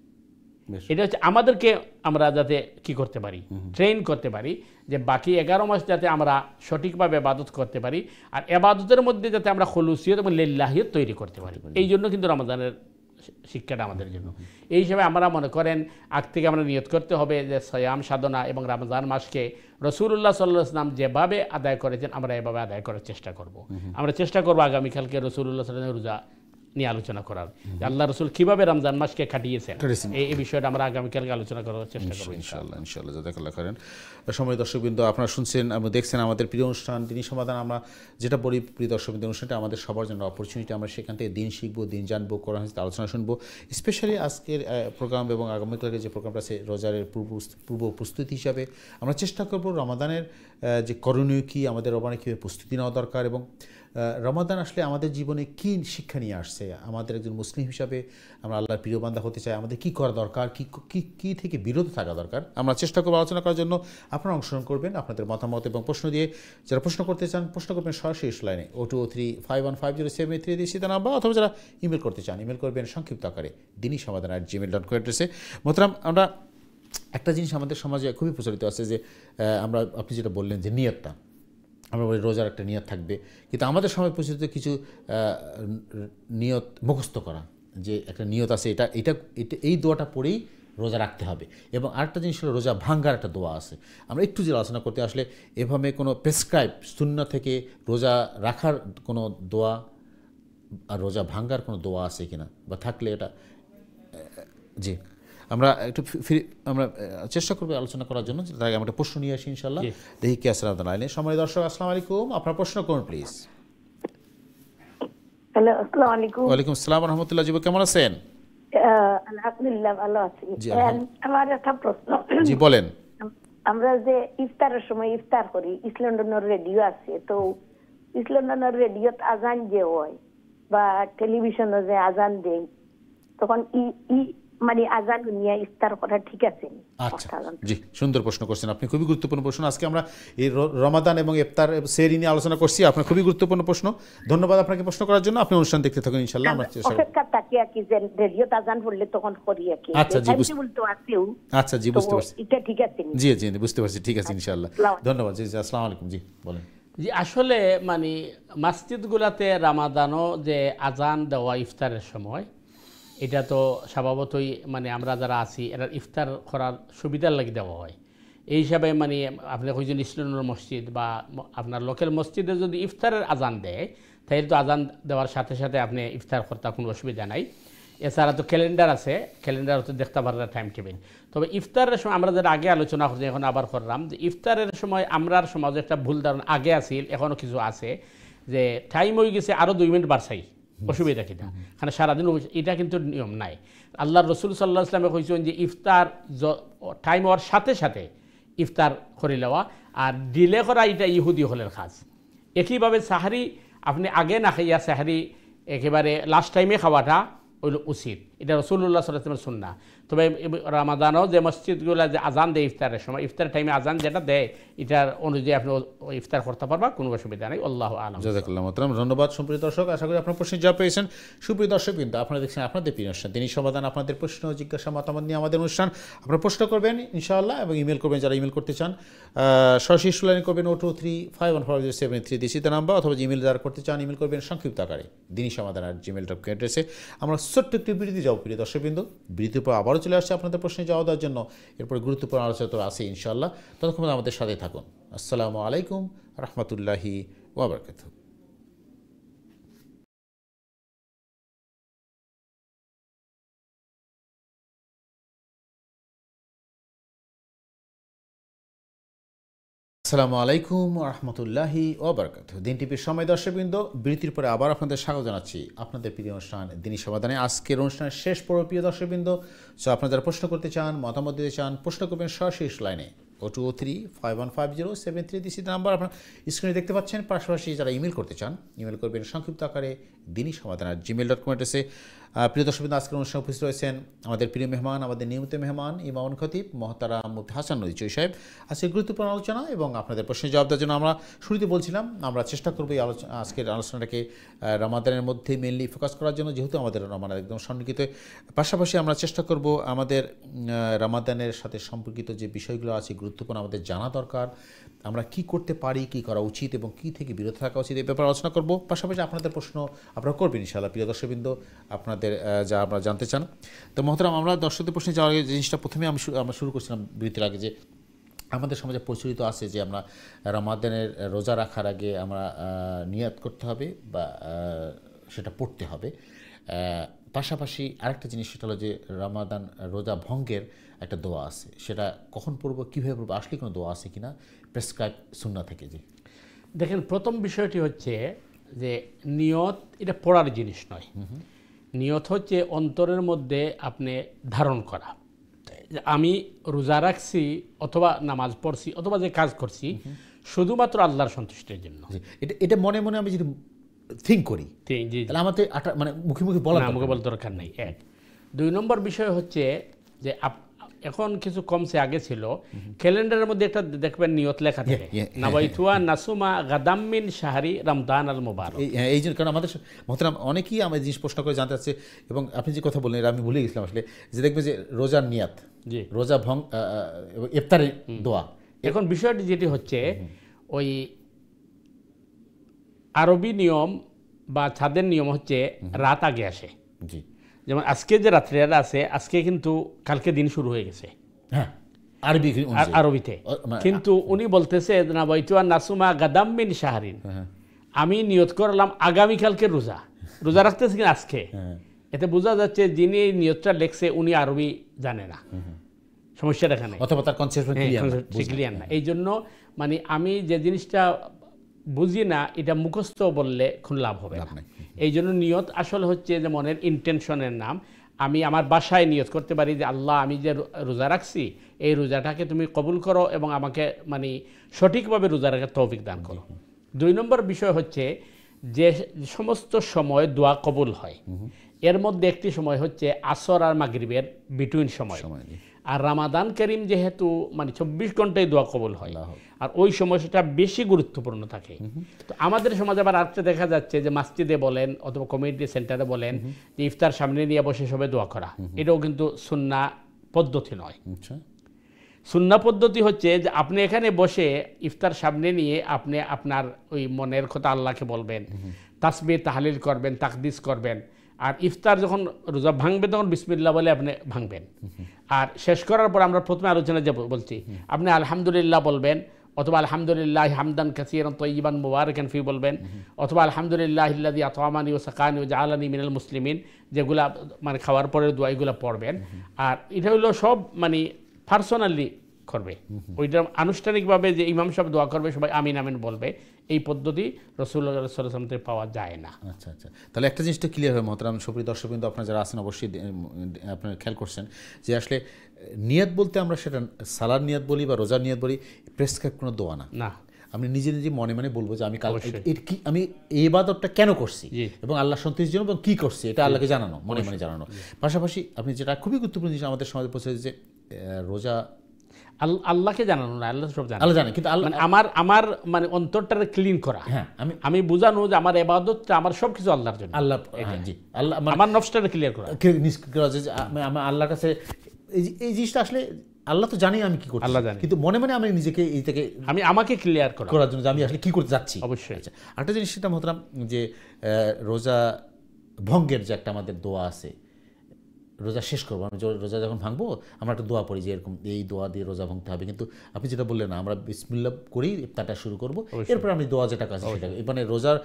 এটা হচ্ছে আমাদেরকে আমরা যাতে কি করতে পারি, ট্রেন করতে পারি যে বাকি 11 মাস যাতে আমরা সঠিকভাবে ইবাদত করতে পারি, আর ইবাদতের মধ্যে যাতে আমরা খুলুসিয়ত এবং লিল্লাহিয়ত তৈরি করতে পারি। এই জন্য কিন্তু রমজানের শিক্ষাটা আমাদের জন্য। এই হিসাবে আমরা মনে করেন আগ থেকে আমরা নিয়ত করতে হবে যে সিয়াম সাধনা এবং রমজান মাসকে রাসূলুল্লাহ সাল্লাল্লাহু আলাইহি ওয়াসাল্লাম যেভাবে আদায় করেছেন আমরা এভাবে আদায় করার চেষ্টা করব। আমরা চেষ্টা করব আগামীকালকে রাসূলুল্লাহ সাল্লাল্লাহু আলাইহি ওয়াসাল্লাম রোজা নিয়ে আলোচনা করার, আল্লাহ রসুল কিভাবে রমজান মাসকে কাটিয়েছেন এই বিষয়টা আমরা আগামীকালকে আলোচনা করার চেষ্টা করব ইনশাআল্লাহ। ইনশাআল্লাহ জাযাকাল্লাহ খাইরান। সময় দর্শকবৃন্দ, আপনারা শুনছেন এবং দেখছেন আমাদের প্রিয় অনুষ্ঠান দিনই সমাধান। আমরা যেটা বলি প্রিয় দর্শকবৃন্দ, অনুষ্ঠানটা আমাদের সবার জন্য অপরচুনিটি। আমরা সেখান থেকে দিন শিখবো, দিন জানবো, কোরআন হাদিস আলোচনা শুনবো। স্পেশালি আজকের প্রোগ্রাম এবং আগামীকালকে যে প্রোগ্রামটা আছে রোজারের পূর্ব প্রস্তুতি হিসাবে আমরা চেষ্টা করব রমাদানের যে করণীয় কী, আমাদের রমাদানে কীভাবে প্রস্তুতি নেওয়া দরকার এবং রমাদান আসলে আমাদের জীবনে কী শিক্ষা নিয়ে আসছে, আমাদের একজন মুসলিম হিসাবে আমরা আল্লাহর প্রিয় বান্দা হতে চাই, আমাদের কী করা দরকার, কী থেকে বিরত থাকা দরকার, আমরা চেষ্টা করব আলোচনা করার জন্য। আপনারা অংশগ্রহণ করবেন আপনাদের মতামত এবং প্রশ্ন দিয়ে। যারা প্রশ্ন করতে চান প্রশ্ন করবেন সরাসরি লাইনে 0203515073 দিয়ে সীতা নাম্বার, অথবা যারা ইমেল করতে চান ইমেল করবেন সংক্ষিপ্ত আকারে দিনী সমাধান@gmail.com অ্যাড্রেসে। মোহতারাম, আমরা একটা জিনিস আমাদের সমাজে খুবই প্রচলিত আছে যে আপনি যেটা বললেন যে নিয়তটা, আমরা বলি রোজার একটা নিয়ত থাকবে, কিন্তু আমাদের সময় প্রচলিত কিছু নিয়ত মুখস্থ করা, যে একটা নিয়ত আছে এটা এটা এটা এই দোয়াটা পড়েই রোজা রাখতে হবে। এবং আরেকটা জিনিস হলো রোজা ভাঙ্গার একটা দোয়া আছে। আমরা একটু যে আলোচনা করতে আসলে এভাবে কোনো প্রেসক্রাইব সুন্নাহ থেকে রোজা রাখার কোনো দোয়া আর রোজা ভাঙ্গার কোনো দোয়া আছে কিনা, বা থাকলে এটা জি আমরা একটু আমরা চেষ্টা করবো আলোচনা করার জন্য। তার আগে আমরা একটা প্রশ্ন নিয়ে আসি ইনশাআল্লাহ, দেখি কে আসলে আপনার লাইনে। সময় দর্শক, আসসালামু আলাইকুম, আপনার প্রশ্ন করুন প্লিজ। হ্যালো, আসসালামু আলাইকুম। ওয়ালাইকুম আসসালাম ওয়া রাহমাতুল্লাহ। জি, কেমন আছেন? আলহামদুলিল্লাহ ভালো আছি। আমার একটা প্রশ্ন। জি বলেন। আমরা যে ইফতারের সময় ইফতার করি, ইস্ট লন্ডনের রেডিও আছে, তো ইস্ট লন্ডনের রেডিওতে আজান যে হয় বা টেলিভিশনে যে আজান দেয়, তখন মানে আজান নিয়ে ইফতার করা ঠিক আছে? আচ্ছা, জি সুন্দর প্রশ্ন করছেন আপনি, খুবই গুরুত্বপূর্ণ প্রশ্ন। আজকে আমরা এই রমাদান এবং ইফতার সেহরি নিয়ে আলোচনা করছি। আপনার খুবই গুরুত্বপূর্ণ প্রশ্ন, ধন্যবাদ আপনাকে প্রশ্ন করার জন্য। আপনি অনুষ্ঠান দেখতে থাকুন ইনশাআল্লাহ। আমরা অপেক্ষা থাকি আর কি যে রেডিও আজান পড়লে তখন করি আর কি। আচ্ছা জি, আচ্ছা জি বুঝতে পারছি, এটা ঠিক আছে? জি জি বুঝতে পারছি, ঠিক আছে ইনশাআল্লাহ, ধন্যবাদ। জি জি, আসসালামু আলাইকুম। জি বলেন। জি, আসলে মানে মসজিদগুলোতে রমাদানও যে আজান দেওয়া ইফতারের সময়, এটা তো স্বভাবতই মানে আমরা যারা আছি এরা ইফতার করার সুবিধার লাগি দেওয়া হয়। এই হিসাবে মানে আপনি কইছেন ইসলামের মসজিদ বা আপনার লোকাল মসজিদে যদি ইফতারের আজান দেয়, তাহলে তো আজান দেওয়ার সাথে সাথে আপনি ইফতার করতে কোনো অসুবিধা নাই। এছাড়া তো ক্যালেন্ডার আছে, ক্যালেন্ডার তো দেখতে পারবেন টাইম টেবিল। তবে ইফতারের সময় আমরা যারা আগে আলোচনা করছি, এখন আবার করলাম যে ইফতারের সময় আমরার সমাজে একটা ভুল ধারণা আগে আছিল, এখনও কিছু আছে, যে টাইম হয়ে গেছে আরও 2 মিনিট বাড়ছাই, অসুবিধা কিনা, কারণ সারাদিন এটা কিন্তু নিয়ম নাই। আল্লাহ রসুল সাল্লাহ ইসলামে কইছেন যে ইফতার টাইম হওয়ার সাথে সাথে ইফতার করে নেওয়া, আর ডিলে করা এটা ইহুদি হলের কাজ। একইভাবে সাহারি আপনি আগে না খাইয়া সাহারি একেবারে লাস্ট টাইমে খাওয়াটা হইল উচিত, এটা রসুল্লাহ সাল্লাল্লাহু আলাইহি ওয়াসাল্লামের সুন্নাহ। তবে রমাদানও যে মসজিদগুলো যে আজান দেয় ইফতারের সময়, ইফতার টাইমে আজান যেটা দেয় এটার অনুযায়ী আপনি ইফতার করতে পারবা, কোনো অসুবিধা নেই। আল্লাহু আ'লাম। জাযাকাল্লাহু মোহতারাম, ধন্যবাদ। সুপ্রিয় দর্শক, আশা করি আপনার প্রশ্নের জবাব পেয়েছেন। সুপ্রিয় দর্শক কিন্তু আপনারা দেখছেন আপনাদের প্রিয় অনুষ্ঠান দিনী সমাধান। আপনাদের প্রশ্ন জিজ্ঞাসা মতামত নিয়ে আমাদের অনুষ্ঠান, আপনারা প্রশ্ন করবেন ইনশাআল্লাহ এবং ইমেল করবেন যারা ইমেল করতে চান। সরাসরি লাইনে করবেন 0235155073 দিয়ে সীতা নাম্বার, অথবা ইমেল যারা করতে চান ইমেল করবেন সংক্ষিপ্ত আকারে দিনী সমাধান@gmail.com অ্যাড্রেসে। আমরা ছোট্ট একটি বিরতি যাও প্রিয় দর্শকবৃন্দ, বিরতির পর আবারও চলে আসছে আপনাদের প্রশ্নে জবাব দেওয়ার জন্য। এরপরে গুরুত্বপূর্ণ আলোচনা তো আছে ইনশাআল্লাহ, ততক্ষণ আমাদের সাথে থাকুন। আসসালামু আলাইকুম রহমতুল্লাহি ওয়া বারাকাতুহু। আসসালামু আলাইকুম রহমতুল্লাহি ওয়া বারাকাতুহু। দিন টিভির সময় দর্শকবৃন্দ, বিরতির পরে আবার আপনাদের স্বাগত জানাচ্ছি আপনাদের প্রিয় অনুষ্ঠান দিনী সমাধানে। আজকের অনুষ্ঠানের শেষ পর্ব প্রিয় দর্শকবৃন্দ। সো আপনারা যারা প্রশ্ন করতে চান, মতামত দিতে চান, প্রশ্ন করবেন সরাসরি লাইনে 0203-5150-73 দিস নাম্বার আপনার স্ক্রিনে দেখতে পাচ্ছেন। পাশাপাশি যারা ইমেল করতে চান ইমেল করবেন সংক্ষিপ্ত আকারে দিনী সমাধান@gmail.com অ্যাড্রেসে। প্রিয় দর্শক, আজকের অনুষ্ঠানে উপস্থিত রয়েছেন আমাদের প্রিয় মেহমান, আমাদের নিয়মিত মেহমান ইমাম খতিব মহতারাম মুফতি হাসান নদী চৌধুরী সাহেব। আজকে গুরুত্বপূর্ণ আলোচনা এবং আপনাদের প্রশ্নের জবাব দেওয়ার জন্য আমরা শুরুতে বলছিলাম আমরা চেষ্টা করবো এই আজকের আলোচনাটাকে রমাদানের মধ্যে মেনলি ফোকাস করার জন্য, যেহেতু আমাদের রমাদান একদম সন্নিহিত। পাশাপাশি আমরা চেষ্টা করব আমাদের রমাদানের সাথে সম্পর্কিত যে বিষয়গুলো আছে গুরুত্বপূর্ণ আমাদের জানা দরকার, আমরা কি করতে পারি, কি করা উচিত এবং কি থেকে বিরত থাকা উচিত, এই ব্যাপারে আলোচনা করব। পাশাপাশি আপনাদের প্রশ্ন আপনারা করবেন ইনশাআল্লাহ প্রিয় দর্শকবৃন্দ, আপনাদের যা আপনারা জানতে চান। তো মহতারাম, আমরা দর্শকদের প্রশ্নে যাওয়ার আগে জিনিসটা প্রথমে আমরা শুরু করছিলাম বিরতির আগে, যে আমাদের সমাজে প্রচলিত আছে যে আমরা রমাদানের রোজা রাখার আগে আমরা নিয়াত করতে হবে বা সেটা পড়তে হবে। পাশাপাশি আরেকটা জিনিস সেটা হলো যে রমাদান রোজা ভঙ্গের একটা দোয়া আছে, সেটা কখন পড়বো, কীভাবে পড়বো, আসলে কোনো দোয়া আছে কিনা প্রেসক্রাইব সুন্নাহ থেকে? যে দেখেন, প্রথম বিষয়টি হচ্ছে যে নিয়ত এটা পড়ার জিনিস নয়। নিয়ত হচ্ছে অন্তরের মধ্যে আপনি ধারণ করা, আমি রোজা রাখছি অথবা নামাজ পড়ছি অথবা যে কাজ করছি শুধুমাত্র আল্লাহর সন্তুষ্টির জন্য। এটা মনে মনে আমি যদি থিঙ্ক করি তাহলে আমাদের মানে মুখে মুখে বলার দরকার নেই। এক। 2 নম্বর বিষয় হচ্ছে যে এখন কিছু কমছে, আগে ছিল ক্যালেন্ডারের মধ্যে একটা দেখবেন নিয়ত লেখা থাকে, নাওয়াইতুয়া নাসুমা গাদাম মিন শাহরি রমজান আল মুবারক। এই জন্য কারণ আমাদের মহতারাম অনেকেই আমার জিনিস প্রশ্ন করে জানতে চাচ্ছে, এবং আপনি যে কথা বললেন আমি ভুলে গেছিলাম আসলে, যে দেখবে যে রোজার নিয়াত, রোজা ভঙ্গ, ইফতারের দোয়া। এখন বিষয়টি যেটি হচ্ছে ওই আরবি নিয়ম বা ছাদের নিয়ম হচ্ছে রাত আগে আসে। জি, যেমন আজকে যে রাত্রিটা আছে, আজকে কিন্তু কালকে দিন শুরু হয়ে গেছে আরবিতে, কিন্তু উনি বলতেছে নাসুমা গাদাম মিন শাহরিন, আমি নিয়ত করলাম আগামীকালকে রোজা রাখতেছি কিনা আজকে। এতে বোঝা যাচ্ছে যিনি এই নিয়তটা লেখছে উনি আরবি জানে না, সমস্যাটা এখানে, অথবা তার কনসেপ্ট ক্লিয়ার না। এই জন্য মানে আমি যে জিনিসটা বুঝি না এটা মুখস্থ বললে খুব লাভ হবে না। এই জন্য নিয়ত আসলে হচ্ছে যে মনের ইন্টেনশনের নাম। আমি আমার বাসায় নিয়ত করতে পারি যে আল্লাহ, আমি যে রোজা রাখছি এই রোজাটাকে তুমি কবুল করো এবং আমাকে মানে সঠিকভাবে রোজা রাখার তৌফিক দান করো। 2 নম্বর বিষয় হচ্ছে যে সমস্ত সময় দোয়া কবুল হয়, এর মধ্যে একটি সময় হচ্ছে আসর আর মাগরিবের বিটুইন সময়। আর রমাদান করিম যেহেতু মানে 24 ঘন্টায় দোয়া কবুল হয়, আর ওই সময়টা বেশি গুরুত্বপূর্ণ থাকে। তো আমাদের সমাজে আবার আরেকটা দেখা যাচ্ছে যে মসজিদে বলেন অথবা কমিউনিটি সেন্টারে বলেন যে ইফতার সামনে নিয়ে বসে সবাই দোয়া করা, এটাও কিন্তু সুন্নাহ পদ্ধতি নয়। সুন্নাহ পদ্ধতি হচ্ছে যে আপনি এখানে বসে ইফতার সামনে নিয়ে আপনি আপনার ওই মনের কথা আল্লাহকে বলবেন, তাসবিহ তাহলিল করবেন, তাকদিস করবেন, আর ইফতার যখন রোজা ভাঙবে তখন বিসমিল্লাহ বলে আপনি ভাঙবেন। আর শেষ করার পর আমরা প্রথমে আলোচনা যে বলছি, আপনি আলহামদুলিল্লাহ বলবেন, অথবা আলহামদুলিল্লাহ হামদান কাসীরান তাইয়িবান মুবারাকান ফি বলবেন, অথবা আলহামদুলিল্লাহিল্লাযী আত'আমানি ওয়া সাকানি ওয়া জাআলানি মিনাল মুসলিমিন, যেগুলা মানে খাওয়ার পরের দোয়া এগুলো পড়বেন। আর এটা হলো সব মানে পার্সোনালি করবে, ওইটা আনুষ্ঠানিকভাবে যে ইমাম সাহেব দোয়া করবে সবাই আমিন আমিন বলবে, এই পদ্ধতি রাসূলুল্লাহ সাল্লাল্লাহু আলাইহি ওয়াসাল্লাম থেকে পাওয়া যায় না। আচ্ছা আচ্ছা, তাহলে একটা জিনিসটা ক্লিয়ার হয় মহতারাম সুপ্রিয় দর্শক, কিন্তু আপনারা যারা আছেন অবশ্যই আপনারা খেয়াল করছেন যে আসলে নিয়ত বলতে আমরা সেটা সালার নিয়ত বলি বা রোজার নিয়ত বলি, প্রেসক্রাইব কোনো দোয়া না। আমি নিজে নিজে মনে মনে বলবো যে আমি আমি এই ইবাদতটা কেন করছি এবং আল্লাহ সন্তুষ্টির জন্য এবং কী করছি এটা আল্লাহকে জানানো, মনে মনে জানানো। পাশাপাশি আপনি যেটা খুবই গুরুত্বপূর্ণ জিনিস আমাদের সমাজে পৌঁছে যে রোজা আল্লাহকে জানানো না, আল্লাহ সব জানে, আল্লাহ জানে, কিন্তু আমার মানে অন্তরটাকে ক্লিন করা, আমি বুঝানো যে আমার ইবাদতটা আমার সবকিছু আল্লাহর জন্য, আল্লাহ জি আল্লাহ, আমার নফসটাকে ক্লিয়ার করা, আমার আল্লাহর কাছে এই জিনিসটা আসলে আল্লাহ তো জানি আমি কি করছি, আল্লাহ জানে, কিন্তু মনে মনে আমি নিজেকে এই থেকে আমি আমাকে ক্লিয়ার করার জন্য আমি আসলে কি করতে যাচ্ছি। অবশ্যই একটা জিনিস সেটা মহতারাম যে রোজা ভঙ্গের যে একটা আমাদের দোয়া আছে, রোজা শেষ করবো, আমি রোজা যখন ভাঙবো আমরা একটা দোয়া পড়ি যে এরকম এই দোয়া দিয়ে রোজা ভাঙতে হবে, কিন্তু আপনি যেটা বললেন না, আমরা বিসমিল্লাহ করেই ইফতারটা শুরু করবো, এরপর আমি দোয়া যেটা কাছে সেটা, মানে রোজার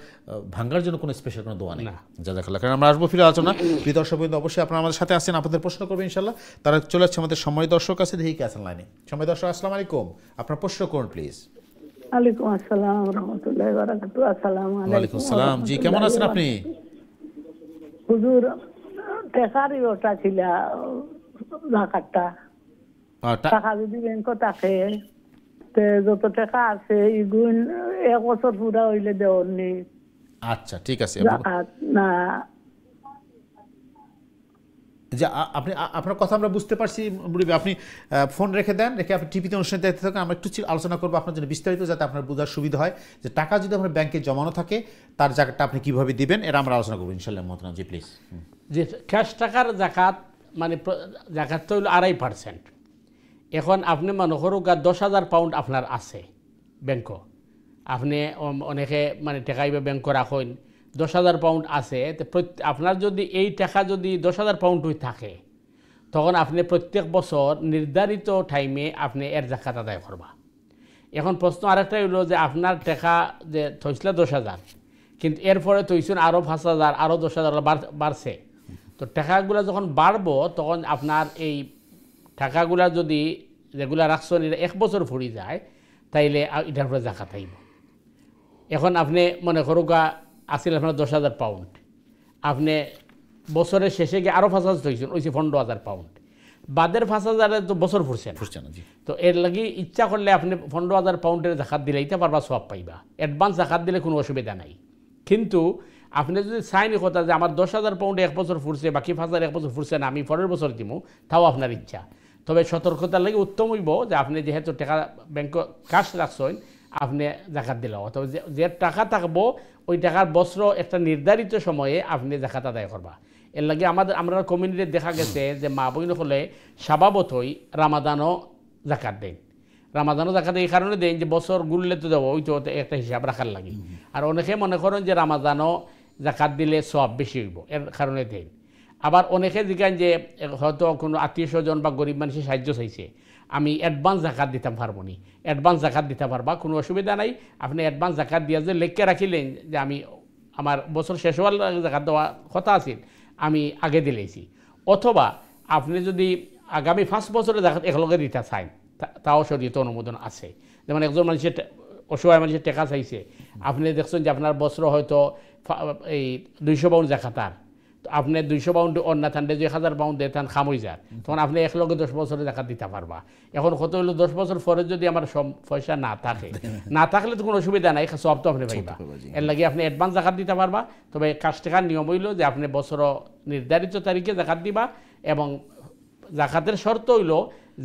ভাঙার জন্য কোনো স্পেশাল কোনো দোয়া নেই। জাযাকাল্লাহ। কারণ আমরা আসবো ফিরে আলোচনা। প্রিয় দর্শক বন্ধু, অবশ্যই আপনারা আমাদের সাথে আছেন, আপনাদের প্রশ্ন করবেন ইনশাল্লাহ। তারা চলে যাচ্ছে আমাদের সম্মানিত দর্শক আছে, দেখি কে আছেন লাইনে। সম্মানিত দর্শক আসসালামু আলাইকুম, আপনার প্রশ্ন করুন প্লিজ। ওয়ালাইকুম আসসালাম ওয়া রাহমাতুল্লাহি ওয়া বারাকাতুহু। আসসালামু আলাইকুম। ওয়ালাইকুম আসসালাম। জি, কেমন আছেন আপনি? হুজুর টেকারি ওটা ছিল জাকাতটা, টাকা যদি ব্যাংক থাকে যত টাকা আছে এগুন 1 বছর পুরা হইলে দেওয়ার নেই আচ্ছা ঠিক আছে জাকাত না যে আপনি আপনার কথা আমরা বুঝতে পারছি মুরব্বী, আপনি ফোন রেখে দেন, রেখে আপনি টিভিতে অনুষ্ঠানে দেখতে থাকেন। আমরা একটু আলোচনা করবো আপনার জন্য বিস্তারিত, যাতে আপনার বোঝার সুবিধা হয় যে টাকা যদি আপনার ব্যাংকে জমানো থাকে তার জাকাতটা আপনি কীভাবে দিবেন, এটা আমরা আলোচনা করবো ইনশাআল্লাহ। মোহতারাম জি প্লিজ। যে ক্যাশ টাকার জাকাত মানে জাকাত তো হইল 2.5%। এখন আপনি মনে করুক 10,000 পাউন্ড আপনার আছে ব্যাংকও, আপনি অনেকে মানে টাকাইবে ব্যাংক রাখেন 10,000 পাউন্ড আছে, আপনার যদি এই টাকা যদি 10,000 পাউন্ড হয়ে থাকে তখন আপনি প্রত্যেক বছর নির্ধারিত টাইমে আপনি এর জাকাত আদায় করবা। এখন প্রশ্ন আরেকটা হইল যে আপনার টাকা যে থইছিল 10,000, কিন্তু এরপরে থইছেন আরও 5,000, আরও 10,000 বাড়ছে। তো টাকাগুলো যখন বাড়বো তখন আপনার এই টাকাগুলা যদি যেগুলা রাখছেন এটা 1 বছর ফুরি যায়, তাইলে এটার উপরে জাকাত আইব। এখন আপনি মনে করুকা আসলে আপনার 10,000 পাউন্ড, আপনি বছরের শেষে গিয়ে আরও 5,000 হয়েছেন, ওইছে 15,000 পাউন্ড, বাদের 5,000 তো বছর ফুরছে না। তো এর লাগি ইচ্ছা করলে আপনি 15,000 পাউন্ডের জাকাত দিলে এটা পারবা সব পাইবা, অ্যাডভান্স জাকাত দিলে কোনো অসুবিধা নাই। কিন্তু আপনি যদি চাইনি কথা যে আমার 10,000 পাউন্ডে 1 বছর ফুরছে, বাকি 5,000 1 বছর ফুরছে না, আমি পরের বছর দিব, তাও আপনার ইচ্ছা। তবে সতর্কতার লাগে উত্তম হইব যে আপনি যেহেতু টাকা ব্যাংক কাশ রাখছেন আপনি জাকাত দিলে, তবে যে টাকা থাকবো ওই টাকার বছর একটা নির্ধারিত সময়ে আপনি জাকাত আদায় করবা। এর লাগে আমরা কমিউনিটিতে দেখা গেছে যে মা বইন হলে স্বভাবতই রামাদানও জাকাত দেন। রামাদানও জাকাত এই কারণে দেন যে বছর গুললে তো দেবো, ওই তো একটা হিসাব রাখার লাগে। আর অনেকে মনে করেন যে রামাদানও জাকাত দিলে সব বেশি হইব, এর কারণে দেন। আবার অনেকে জিজ্ঞান যে হয়তো কোনো আত্মীয় স্বজন বা গরিব মানুষের সাহায্য চাইছে, আমি অ্যাডভান্স জাকাত দিতে পারবো নি। অ্যাডভান্স জাকাত দিতে পারবা, কোনো অসুবিধা নাই। আপনি অ্যাডভান্স জাকাত দিয়ে যে লেখকে রাখিলেন যে আমি আমার বছর শেষ হওয়ার জাকাত দেওয়া কথা আছিল, আমি আগে দিলেছি। অথবা আপনি যদি আগামী 5 বছরের জাকাত একলগে দিতে চান, তাও শরীয়তে অনুমোদন আছে। যেমন একজন মানুষের অসহায় মানুষের টাকা চাইছে, আপনি দেখছেন যে আপনার বছর হয়তো এই 200 পাউন্ড জাকাতার, তো আপনি 200 পাউন্ড অন্য থানলে যে 1000 পাউন্ড দেন খাম হয়ে যান, তখন আপনি একলগে 10 বছরের জাকাত দিতে পারবা। এখন কত হলো 10 বছর পরে যদি আমার পয়সা না থাকে, না থাকলে তো কোনো অসুবিধা নাই, সব তো আপনি পাইবা। এর লাগে আপনি অ্যাডভান্স জাকাত দিতে পারবা। তবে কাজ টাকার নিয়ম হইল যে আপনি বছর নির্ধারিত তারিখে জাকাত দিবা, এবং জাকাতের শর্ত হইল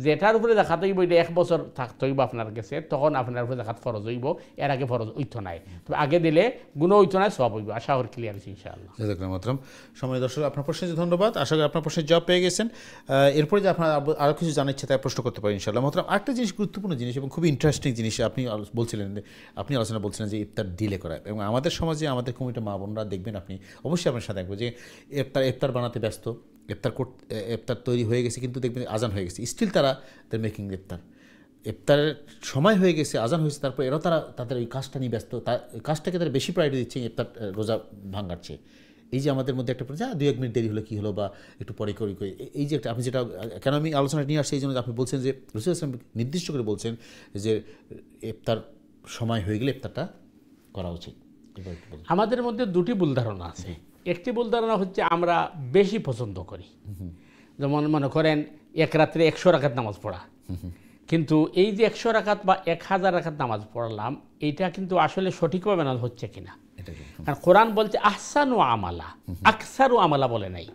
যেটার উপরে জাকাত হইব এটা 1 বছর থাকতে হইব আপনার কাছে, তখন আপনার উপরে জাকাত ফরজ হইব, এর আগে ফরজ হইত নাই। তবে আগে দিলে গুণ হইত নাই, সব হইব। আশা করি ক্লিয়ার হয়েছে ইনশাআল্লাহ। জাযাকাল্লাহু মাতরাম। সময় দর্শক, আপনার প্রশ্নের জন্য ধন্যবাদ। আশা করি আপনার প্রশ্নের জবাব পেয়ে গেছেন। এরপরে যে আপনার আরও কিছু জানার ইচ্ছা তাই প্রশ্ন করতে পারেন ইনশাআল্লাহ। মাতরাম আরেকটা জিনিস, গুরুত্বপূর্ণ জিনিস এবং খুবই ইন্টারেস্টিং জিনিস আপনি আলোচনা বলছিলেন যে ইফতার ডিলে করা, এবং আমাদের সমাজে আমাদের কমিটি মা বোনরা দেখবেন, আপনি অবশ্যই আপনার সাথে দেখবেন যে ইফতার বানাতে ব্যস্ত, ইফতার তৈরি হয়ে গেছে, কিন্তু দেখবেন আজান হয়ে গেছে, স্টিল তারা মেকিং ইফতারের সময় হয়ে গেছে, আজান হয়েছে, তারপর এরাও তাদের ওই কাজটা নিয়ে ব্যস্ত, কাজটাকে তারা বেশি প্রায়োরিটি দিচ্ছে ইফতার রোজা ভাঙাচ্ছে। এই যে আমাদের মধ্যে একটা 2-1 মিনিট দেরি হলো কী হলো, বা একটু পরে করি, এই যে একটা আপনি যেটা কেন আমি আলোচনা নিয়ে আসছি, এই জন্য আপনি বলছেন যে রাসূল সাল্লাল্লাহু আলাইহি ওয়াসাল্লাম নির্দিষ্ট করে বলছেন যে ইফতার সময় হয়ে গেলে ইফতারটা করা উচিত। আমাদের মধ্যে 2টি ভুল ধারণা আছে। একটি ভুল ধারণা হচ্ছে আমরা বেশি পছন্দ করি, যেমন মনে করেন এক রাত্রে 100 রাকাত নামাজ পড়া, কিন্তু এই যে 100 রাকাত বা 1000 রাকাত নামাজ পড়লাম, এইটা কিন্তু আসলে সঠিকভাবে না হচ্ছে কিনা। কারণ কোরআন বলছে আহসানু আমালা, আকসারু আমালা বলে নাই,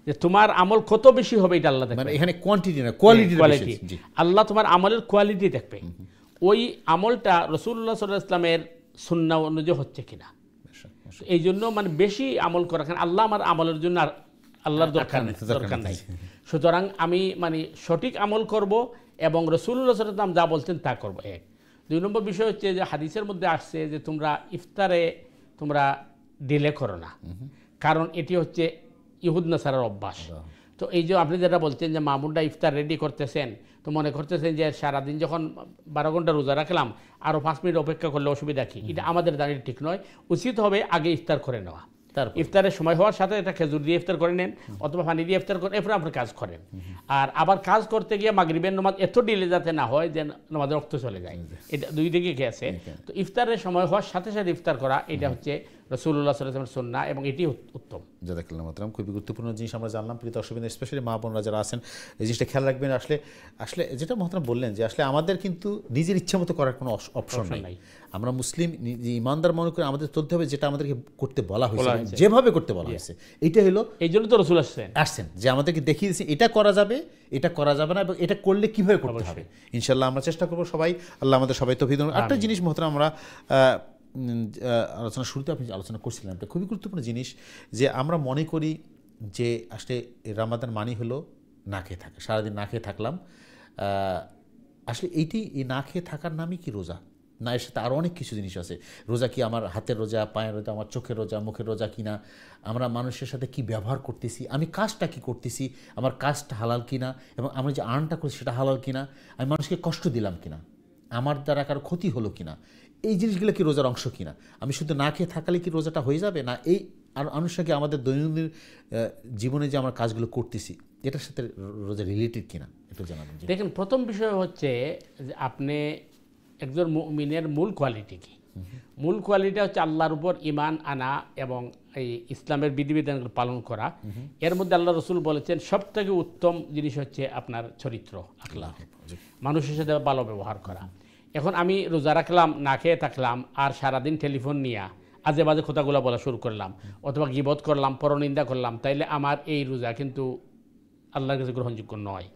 যে তোমার আমল কত বেশি হবে এটা আল্লাহ দেখবে। এখানে কোয়ান্টিটি না, কোয়ালিটি। আল্লাহ তোমার আমলের কোয়ালিটি দেখবে, ওই আমলটা রাসূলুল্লাহ সাল্লাল্লাহু আলাইহি ওয়াসাল্লামের সুন্নাহ অনুযায়ী হচ্ছে কিনা। এই জন্য মানে বেশি আমল করা, কারণ আল্লাহ আমার আমলের জন্য আর আল্লাহর দরকার নাই। সুতরাং আমি মানে সঠিক আমল করব এবং রাসূলুল্লাহ সাল্লাল্লাহু আলাইহি ওয়াসাল্লাম যা বলছেন তা করব। 2 নম্বর বিষয় হচ্ছে যে হাদিসের মধ্যে আসছে যে তোমরা ইফতারে তোমরা ডিলে করো না, কারণ এটি হচ্ছে ইহুদ নাসারার অভ্যাস। তো এই যে আপনি যেটা বলছেন যে মামুনরা ইফতার রেডি করতেছেন, তো মনে করতেছেন যে সারাদিন যখন 12 ঘন্টা রোজা রাখলাম আরও 5 মিনিট অপেক্ষা করলে অসুবিধা কি, এটা আমাদের দাঁড়িয়ে ঠিক নয়। উচিত হবে আগে ইফতার করে নেওয়া, ইফতারের সময় হওয়ার সাথে একটা খেজুর দিয়ে ইফতার করে নেন অথবা পানি দিয়ে ইফতার করেন, এরপরে আপনি কাজ করেন। আর আবার কাজ করতে গিয়ে মাগরিবের নামাজ এত ডিলে যাতে না হয় যে নামাজের রক্ত চলে যায়, এটা 2 দিকে গেছে। তো ইফতারের সময় হওয়ার সাথে সাথে ইফতার করা, এটা হচ্ছে রাসূলুল্লাহ সাল্লাল্লাহু আলাইহি ওয়াসাল্লামের সুন্নাহ, এবং এটি উত্তম। জাযাকাল্লাহু খাইরান। খুবই গুরুত্বপূর্ণ জিনিস আমরা জানলাম। প্রিয় দর্শকবৃন্দ, স্পেশালি মা বোনরা যারা আছেন এই জিনিসটা খেয়াল রাখবেন। আসলে আসলে যেটা মহতারাম বললেন যে আসলে আমাদের কিন্তু নিজের ইচ্ছা মতো করার কোনো অপশন নাই। আমরা মুসলিম ইমানদার মনে করে আমাদের চলতে হবে যেটা আমাদেরকে করতে বলা হয়েছে, যেভাবে করতে বলা হয়েছে। এইটা হলো, এই জন্য তো রাসূল আসছেন যে আমাদেরকে দেখিয়ে দিয়েছে এটা করা যাবে, এটা করা যাবে না, এবং এটা করলে কিভাবে করতে হবে। ইনশাআল্লাহ আমরা চেষ্টা করবো সবাই। আল্লাহ আমাদের সবাই তৌফিক দান। একটা জিনিস মহতারাম আমরা আলোচনা শুরুতে আপনি আলোচনা করছিলেন, একটা খুবই গুরুত্বপূর্ণ জিনিস যে আমরা মনে করি যে আসলে রমাদান মানি হলো না খেয়ে থাকা, সারাদিন না খেয়ে থাকলাম। আসলে এই না খেয়ে থাকার নামই কি রোজা? না, এর সাথে আরও অনেক কিছু জিনিস আছে। রোজা কি আমার হাতের রোজা, পায়ের রোজা, আমার চোখের রোজা, মুখের রোজা কিনা, আমরা মানুষের সাথে কি ব্যবহার করতেছি, আমি কাজটা কি করতেছি, আমার কাজটা হালাল কিনা, এবং আমরা যে আর্নটা করছি সেটা হালাল কিনা, আমি মানুষকে কষ্ট দিলাম কিনা, আমার দ্বারা কারো ক্ষতি হলো কিনা, এই জিনিসগুলো কি রোজার অংশ কিনা। আমি শুধু না খেয়ে থাকলে কি রোজাটা হয়ে যাবে না, এই আর আনুষঙ্গিক আমাদের দৈনন্দিন জীবনে যে আমরা কাজগুলো করতেছি এটার সাথে রোজা রিলেটেড কিনা একটু জানাবেন। দেখেন, প্রথম বিষয় হচ্ছে যে আপনি একজন মুমিনের মূল কোয়ালিটি কি? মূল কোয়ালিটি হচ্ছে আল্লাহর উপর ঈমান আনা এবং এই ইসলামের বিধিবিধানগুলো পালন করা। এর মধ্যে আল্লাহ রাসূল বলেছেন সবথেকে উত্তম জিনিস হচ্ছে আপনার চরিত্র, আখলাক, মানুষের সাথে ভালো ব্যবহার করা। এখন আমি রোজা রাখলাম, না খেয়ে থাকলাম, আর সারাদিন টেলিফোন নিয়ে আজে বাজে কথাগুলো বলা শুরু করলাম, অথবা গীবত করলাম, পরনিন্দা করলাম, তাইলে আমার এই রোজা কিন্তু আল্লাহর কাছে গ্রহণযোগ্য নয়।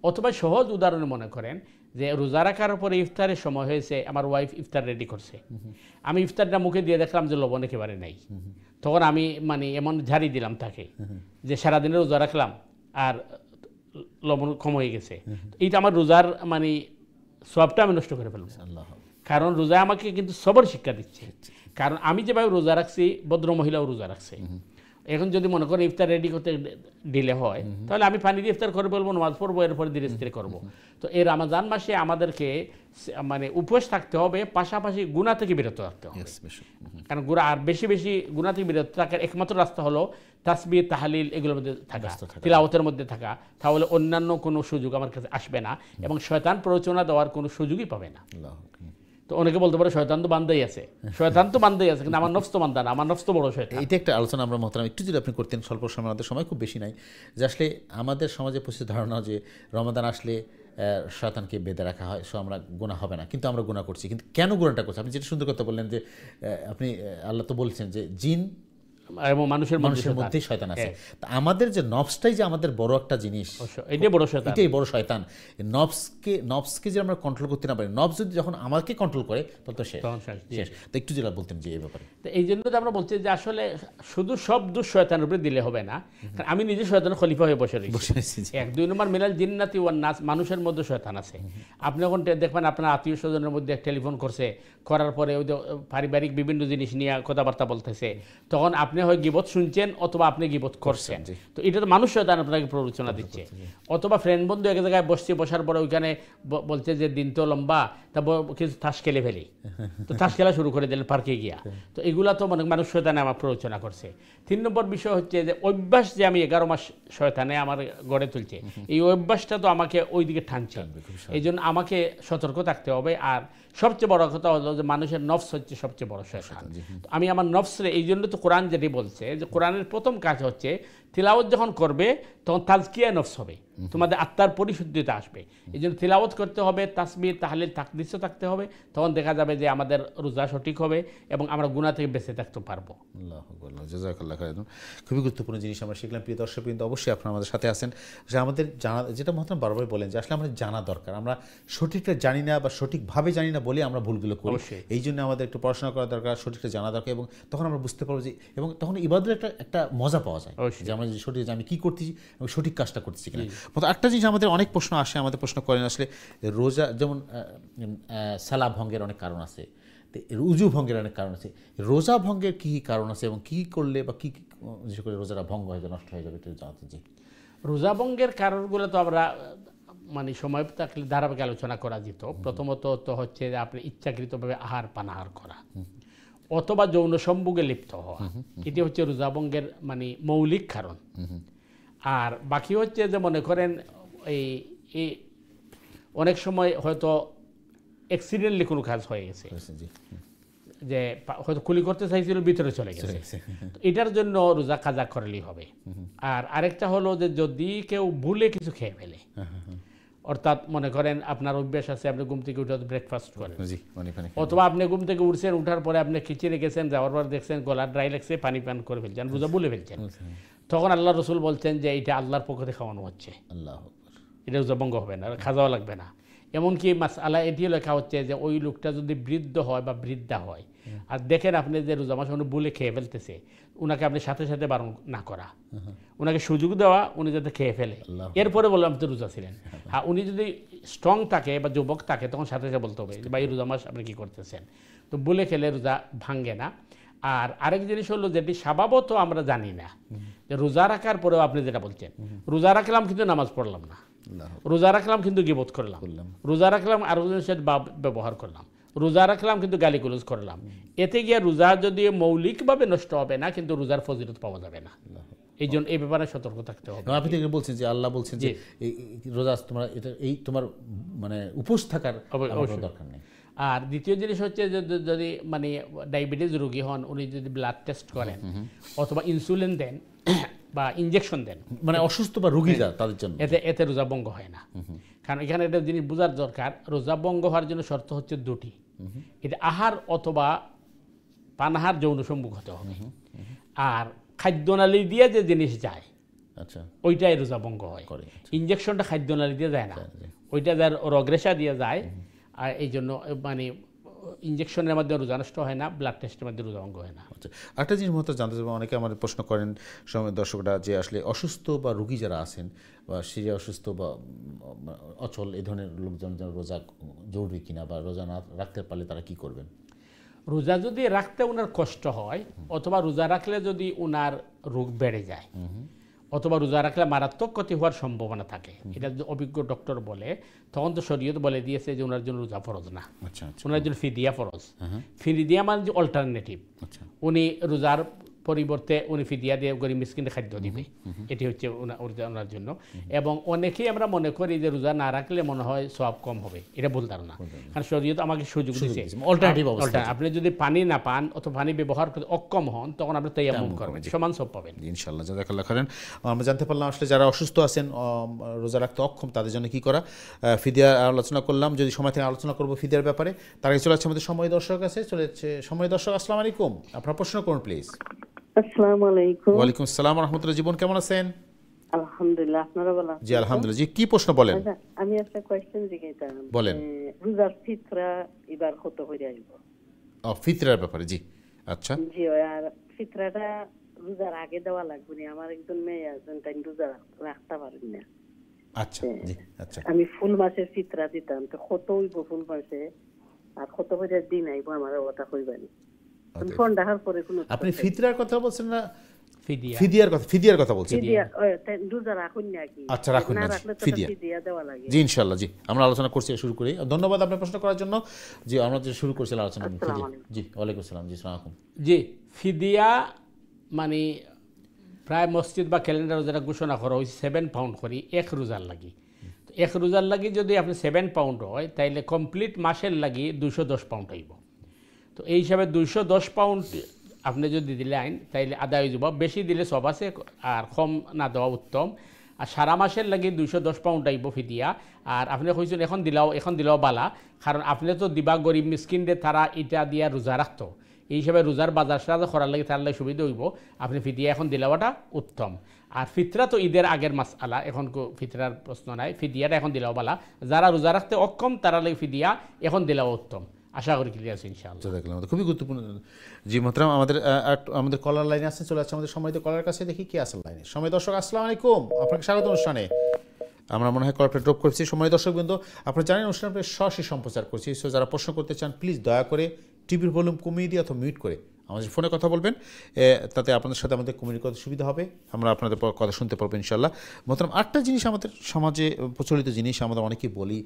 অথবা সহজ উদাহরণে মনে করেন যে রোজা রাখার পরে ইফতারের সময় হয়েছে, আমার ওয়াইফ ইফতার রেডি করছে, আমি ইফতারটা মুখে দিয়ে দেখলাম যে লবণ একেবারে নেই, তখন আমি মানে এমন ঝাড়ি দিলাম তাকে যে সারাদিনে রোজা রাখলাম আর লবণ কম হয়ে গেছে, এইটা আমার রোজার মানে সবটা আমি নষ্ট করে ফেলবো। কারণ রোজা আমাকে কিন্তু সবর শিক্ষা দিচ্ছে। কারণ আমি যেভাবে রোজা রাখছি, ভদ্র মহিলাও রোজা রাখছে। এখন যদি মনে করেন ইফতার রেডি করতে ডিলে হয়, তাহলে আমি পানি দিয়ে ইফতার করে বলবো, নামাজ পড়বো, এরপরে ধীরে ধীরে করবো। তো এই রমজান মাসে আমাদেরকে মানে উপোস থাকতে হবে, পাশাপাশি গুনাহ থেকে বিরত থাকতে হবে। কারণ আর বেশি বেশি গুনাহ থেকে বিরত থাকার একমাত্র রাস্তা হলো তাসবিহ, তাহলিল, এগুলোর মধ্যে থাকা, তিলাওয়াতের মধ্যে থাকা। তাহলে অন্যান্য কোনো সুযোগ আমার কাছে আসবে না এবং শয়তান প্ররোচনা দেওয়ার কোনো সুযোগই পাবে না। তো অনেকে বলতে পারে শয়তান তো বান্দাই আছে, শয়তান তো বান্দাই আছে, কিন্তু আমার নফস তো বান্দা না, আমার নফস তো বড় শয়তান। এটা একটা আলোচনা আমরা মহতারাম একটু যদি আপনি করতেন স্বল্প সময়, আমাদের সময় খুব বেশি নাই, যে আসলে আমাদের সমাজে প্রচুর ধারণা যে রমাদান আসলে শয়তানকে বেঁধে রাখা হয়, সো আমরা গুনাহ হবে না, কিন্তু আমরা গুনাহ করছি। কিন্তু কেন গুনাহটা করছি? আপনি যেটা সুন্দর কথা বললেন যে আপনি আল্লাহ তো বলছেন যে জিন এবং মানুষের মধ্যেই শয়তান আছে। আমাদের যে নফসটাই যে আমাদের বড় একটা জিনিস, এটাই বড় শয়তান, এটাই বড় শয়তান। নফসকে যে আমরা কন্ট্রোল করতে না পারি, নফস যদি যখন আমাকে কন্ট্রোল করে তখন তো শেষ। তো একটু যেটা বলতেন যে এই ব্যাপারে, তো এই জন্য আমরা বলছি যে আসলে শুধু সব দোষ শয়তানের উপরে দিলে হবে না। কারণ আমি নিজে শয়তানের খলিফা হয়ে বসে রয়েছি। 1-2 নম্বর মিনাল জিন্নাতি ওয়ান নাস, মানুষের মধ্যে শয়তান আছে। আপনি যখন দেখবেন আপনার আত্মীয় স্বজনের মধ্যে টেলিফোন করছে, করার পরে ওই যে পারিবারিক বিভিন্ন জিনিস নিয়ে কথাবার্তা বলতেছে, তখন আপনি হয় গীবত শুনছেন অথবা আপনি গীবত করছেন। তো এটা তো মানুষ শয়তান আপনাকে প্ররোচনা দিচ্ছে। অথবা ফ্রেন্ড বন্ধু এক জায়গায় বসার পরে ওইখানে বলছে যে দিন তো লম্বা, তা কিছু তাস খেলে ফেলি, তো তাস খেলা শুরু করে দিলেন পার্কে গিয়া। তো এগুলা তো মানুষ শয়তানে আমার প্ররোচনা করছে। 3 নম্বর বিষয় হচ্ছে যে অভ্যাস, যে আমি 11 মাস শয়তানে আমার গড়ে তুলছে, এই অভ্যাসটা তো আমাকে ওই দিকে টানছে। এই জন্য আমাকে সতর্ক থাকতে হবে। আর সবচেয়ে বড় কথা হলো যে মানুষের নফস হচ্ছে সবচেয়ে বড় শয়তান। আমি আমার নফসরে, এই জন্য তো কোরআন যেটি বলছে যে কোরআনের প্রথম কাজ হচ্ছে তিলাওয়াত যখন করবে তখন তাজকিয়া নফস হবে, তোমাদের আত্মার পরিশুদ্ধিতা আসবে। এই জন্য তিলাওয়াত করতে হবে, তাসবিহ, তাহলিল, তাকদীসও থাকতে হবে। তখন দেখা যাবে যে আমাদের রোজা সঠিক হবে এবং আমরা গুনাহ থেকে বেঁচে থাকতে পারবো। জাযাকাল্লাহু খাইরান। খুবই গুরুত্বপূর্ণ জিনিস আমরা শিখলাম। প্রিয় দর্শক বৃন্দ, অবশ্যই আপনারা আমাদের সাথে আছেন যে আমাদের জানা, যেটা মহতারাম বারবার বলেন যে আসলে আমাদের জানা দরকার। আমরা সঠিকটা জানি না বা সঠিকভাবে জানি না বলে আমরা ভুলগুলো করি। এই জন্য আমাদের একটু পড়াশোনা করা দরকার, সঠিকটা জানা দরকার, এবং তখন আমরা বুঝতে পারবো যে, এবং তখন ইবাদতের একটা মজা পাওয়া যায় যে আমরা যে সঠিক, আমি কী করতেছি এবং সঠিক কাজটা করতেছি কিনা। একটা জিনিস আমাদের অনেক প্রশ্ন আসে, আমাদের প্রশ্ন করেন আসলে রোজা, যেমন সালাহ ভঙ্গের অনেক কারণ আছে, উজু ভঙ্গের অনেক কারণ আছে, রোজা ভঙ্গের কী কী কারণ আছে এবং কী করলে বা কী বিশেষ করে রোজাটা ভঙ্গ হয়ে যায়, নষ্ট হয়ে যাবে, এটা জানতে চাই। রোজা ভঙ্গের কারণগুলো তো আমরা মানে সময় থাকলে ধারাবাহিক আলোচনা করা যেত। প্রথমত তো হচ্ছে যে আপনি ইচ্ছাকৃতভাবে আহার পানাহার করা অথবা যৌন সম্ভোগে লিপ্ত হওয়া, এটি হচ্ছে রোজা ভঙ্গের মানে মৌলিক কারণ। আর বাকি হচ্ছে যে মনে করেন এই অনেক সময় হয়তো অ্যাক্সিডেন্টলি কোনো কাজ হয়ে গেছে, যে হয়তো কুলি করতে চাইছিল ভিতরে চলে গেছে, তো এটার জন্য রোজা কাজা করলেই হবে। আর আরেকটা হলো যে যদি কেউ ভুলে কিছু খেয়ে ফেলে, অর্থাৎ মনে করেন আপনার অভ্যাস আছে আপনি ঘুম থেকে উঠে ব্রেকফাস্ট করেন, অথবা আপনি ঘুম থেকে উঠছেন, উঠার পরে আপনি কিচেনে গেছেন, যাওয়ার পর দেখছেন গলা ড্রাই লাগছে, পানি পান করে ফেলছেন, রোজা ভুলে ফেলছেন, তখন আল্লাহ রসুল বলছেন যে এটা আল্লাহর পক্ষ থেকে খাওয়ানো হচ্ছে, এটা রোজা ভঙ্গ হবে না, খাওয়া লাগবে না। এমনকি মাসআলা এটিও লেখা হচ্ছে যে ওই লোকটা যদি বৃদ্ধ হয় বা বৃদ্ধা হয় আর দেখেন আপনি যে রোজা মাস উনি ভুলে খেয়ে ফেলতেছে, উনাকে আপনি সাথে সাথে বারণ না করা, উনাকে সুযোগ দেওয়া উনি যাতে খেয়ে ফেলে, এরপরে বললাম তো রোজা ছিলেন। হ্যাঁ, উনি যদি স্ট্রং থাকে বা যুবক থাকে তখন সাথে সাথে বলতে হবে যে ভাই রোজা মাস আপনি কী করতেছেন, তো ভুলে খেলে রোজা ভাঙ্গে না। আর আরেক জিনিস হলো যেটি স্বভাবত আমরা জানি না, যে রোজা রাখার পরেও আপনি যেটা বলছেন, রোজা রাখলাম কিন্তু নামাজ পড়লাম না, রোজা রাখলাম কিন্তু গীবত করলাম, রোজা রাখলাম আরো জিনিসের ব্যবহার করলাম, রোজা রাখলাম কিন্তু গালিগুলোজ করলাম, এতে গিয়ে রোজা যদি মৌলিকভাবে নষ্ট হবে না কিন্তু রোজার ফজিলত পাওয়া যাবে না। এই জন্য এই ব্যাপারে সতর্ক থাকতে হবে। আপনি তো বলছেন যে আল্লাহ বলছেন যে রোজা তোমার এটা এই তোমার মানে উপোস থাকার দরকার নেই। আর দ্বিতীয় জিনিস হচ্ছে যদি মানে ডায়াবেটিস রোগী হন, উনি যদি ব্লাড টেস্ট করেন অথবা ইনসুলিন দেন বা ইনজেকশন দেন, মানে অসুস্থ বা রোগী তাদের জন্য এতে রোজা ভঙ্গ হয় না। কারণ এখানে একটা জিনিস বোঝার দরকার, রোজা ভঙ্গ হওয়ার জন্য শর্ত হচ্ছে দুটি, এটা আহার অথবা পানাহার যৌন সম্মুখ হতে হবে, আর খাদ্যনালী দিয়ে যে জিনিস যায় আচ্ছা ওইটাই রোজা ভঙ্গ হয়। ইনজেকশনটা খাদ্যনালী দিয়ে যায় না, ওইটা যার রগরেশা দিয়ে যায়, আর এই জন্য মানে ইনজেকশনের মাধ্যমে রোজা নষ্ট হয় না, ব্লাড টেস্টের মাধ্যমে রোজা ভঙ্গ হয় না। আচ্ছা, একটা জিনিস মতো জানতে চাইবো, অনেকে আমাদের প্রশ্ন করেন দর্শকরা যে আসলে অসুস্থ বা রোগী যারা আছেন বা সিরিয়া অসুস্থ বা অচল এই ধরনের লোকজন রোজা জরুরি কিনা বা রোজা না রাখতে পারলে তারা কি করবেন? রোজা যদি রাখতে ওনার কষ্ট হয় অথবা রোজা রাখলে যদি ওনার রোগ বেড়ে যায় অথবা রোজা রাখলে মারাত্মক ক্ষতি হওয়ার সম্ভাবনা থাকে, এটা যদি অভিজ্ঞ ডক্টর বলে তখন তো শরীয়ত বলে দিয়েছে যে ওনার জন্য রোজা ফরজ না, ওনার জন্য ফিদিয়া ফরজ। ফিদিয়া মানে যে অল্টারনেটিভ, উনি রোজার পরিবর্তে উনি ফিদিয়া দিয়ে গরিব মিসকিনের খাদ্য দিবে, এটি হচ্ছে ওনার জন্য। এবং অনেকেই আমরা মনে করি যে রোজা না রাখলে মনে হয় সওয়াব কম হবে, এটা ভুল ধারণা। কারণ শরীয়ত আমাকে সুযোগ দিয়েছে অল্টারনেটিভ, আপনি যদি পানি না পান অথবা পানি ব্যবহার করতে অক্ষম হন তখন আপনি তায়াম্মুম করবেন, সমান সব পাবেন ইনশাআল্লাহ। জাযাকাল্লাহ খাইরান। আমরা জানতে পারলাম আসলে যারা অসুস্থ আছেন, রোজা রাখতে অক্ষম, তাদের জন্য কি করা, ফিদিয়া আলোচনা করলাম, যদি সময় থেকে আলোচনা করবো ফিদিয়ার ব্যাপারে। তার আগে চলে যাচ্ছে আমাদের সময় দর্শক আছে, চলে যাচ্ছে সময় দর্শক। আসসালামু আলাইকুম, আপনার প্রশ্ন করুন প্লিজ। আসসালামু আলাইকুম। ওয়ালাইকুম আসসালাম ওয়া রাহমাতুল্লাহ। জীবন কেমন আছেন? আলহামদুলিল্লাহ, আপনারা ভালো আছেন? জি আলহামদুলিল্লাহ। জি কি প্রশ্ন বলেন? আমি একটা কোশ্চেন জিজ্ঞাসা করব। বলেন। রোজার ফিতরা এবার কত করে আসবে? ফিতরার ব্যাপারে, জি আচ্ছা। জি, আর ফিতরাটা রোজার আগে দেওয়া লাগবে না, আমার একজন মেয়ে আছেন তাই রোজা রাখতে পারেন না। আচ্ছা জি আচ্ছা। আমি ফুল মাসের ফিতরা দিতাম, তো কত হইব ফুল মাসে আর কত করে দিন আইব আমার কথা কইবানি। ফোন দেখার পরে কোনো আপনি ফিতরার কথা বলছেন না ফিদিয়ার কথা বলছেন? রোজা রাখুন না কি? আচ্ছা রাখুন না, ফিদিয়া দেওয়া লাগে। জি ইনশাআল্লাহ। জি আমরা আলোচনা করছি, শুরু করি। ধন্যবাদ আপনার প্রশ্ন করার জন্য। জি আমরা যে শুরু করছিলাম আলোচনা। জি ওয়ালাইকুম আসসালাম। জি আসসালামু আলাইকুম। জি ফিদিয়া মানে প্রায় মসজিদ বা ক্যালেন্ডার যেটা ঘোষণা করা হয়েছে 7 পাউন্ড করি এক রোজার লাগি। তো এক রোজার লাগি যদি আপনি 7 পাউন্ড হয় তাইলে কমপ্লিট মাসের লাগি 210 পাউন্ড হইব। তো এই হিসাবে 210 পাউন্ড আপনি যদি দিলেন তাইলে আদায় হয়ে যাব। বেশি দিলে সব আছে, আর কম না দেওয়া উত্তম। আর সারা মাসের লাগি 210 পাউন্ড আইব ফিদিয়া। আর আপনি কইছেন এখন দিলাও বালা, কারণ আপনি তো দিবা গরিব মিসকিনদের, তারা এটা দিয়া রোজা রাখতো, এই হিসাবে রোজার বাজার সাজা করার লাগে তার লাগে সুবিধা হইব। আপনি ফিদিয়া এখন দিলাওয়াটা উত্তম। আর ফিতরা তো ঈদের আগের মাসআলা, এখন ফিতরার প্রশ্ন নাই, ফিদিয়াটা এখন দিলাও বালা। যারা রোজা রাখতে অক্ষম তারা লাগে ফিদিয়া এখন দিলাও উত্তম। আশা করি ক্লিয়ার আছে ইনশাআল্লাহ। খুবই গুরুত্বপূর্ণ। জি মোহতারাম, আমাদের কলার লাইনে আসছে, চলে যাচ্ছে আমাদের সম্মানিত কলার কাছে, দেখি কি আসল লাইনে। সময় দর্শক আসসালামু আলাইকুম, আপনাকে স্বাগত অনুষ্ঠানে। আমরা মনে হয় কলটা ড্রপ করছি। সময় দর্শকবৃন্দ, আপনারা জানেন অনুষ্ঠানটা সরাসরি সম্প্রচার করছি, সো যারা প্রশ্ন করতে চান প্লিজ দয়া করে টিভির ভলিউম কমিয়ে দিয়ে অথবা মিউট করে আমাদের ফোনে কথা বলবেন, তাতে আপনাদের সাথে আমাদের কমিউনিকেট করতে সুবিধা হবে, আমরা আপনাদের কথা শুনতে পারবো ইনশাআল্লাহ। মোহতারাম, আরেকটা জিনিস আমাদের সমাজে প্রচলিত জিনিস, আমরা অনেকেই বলি,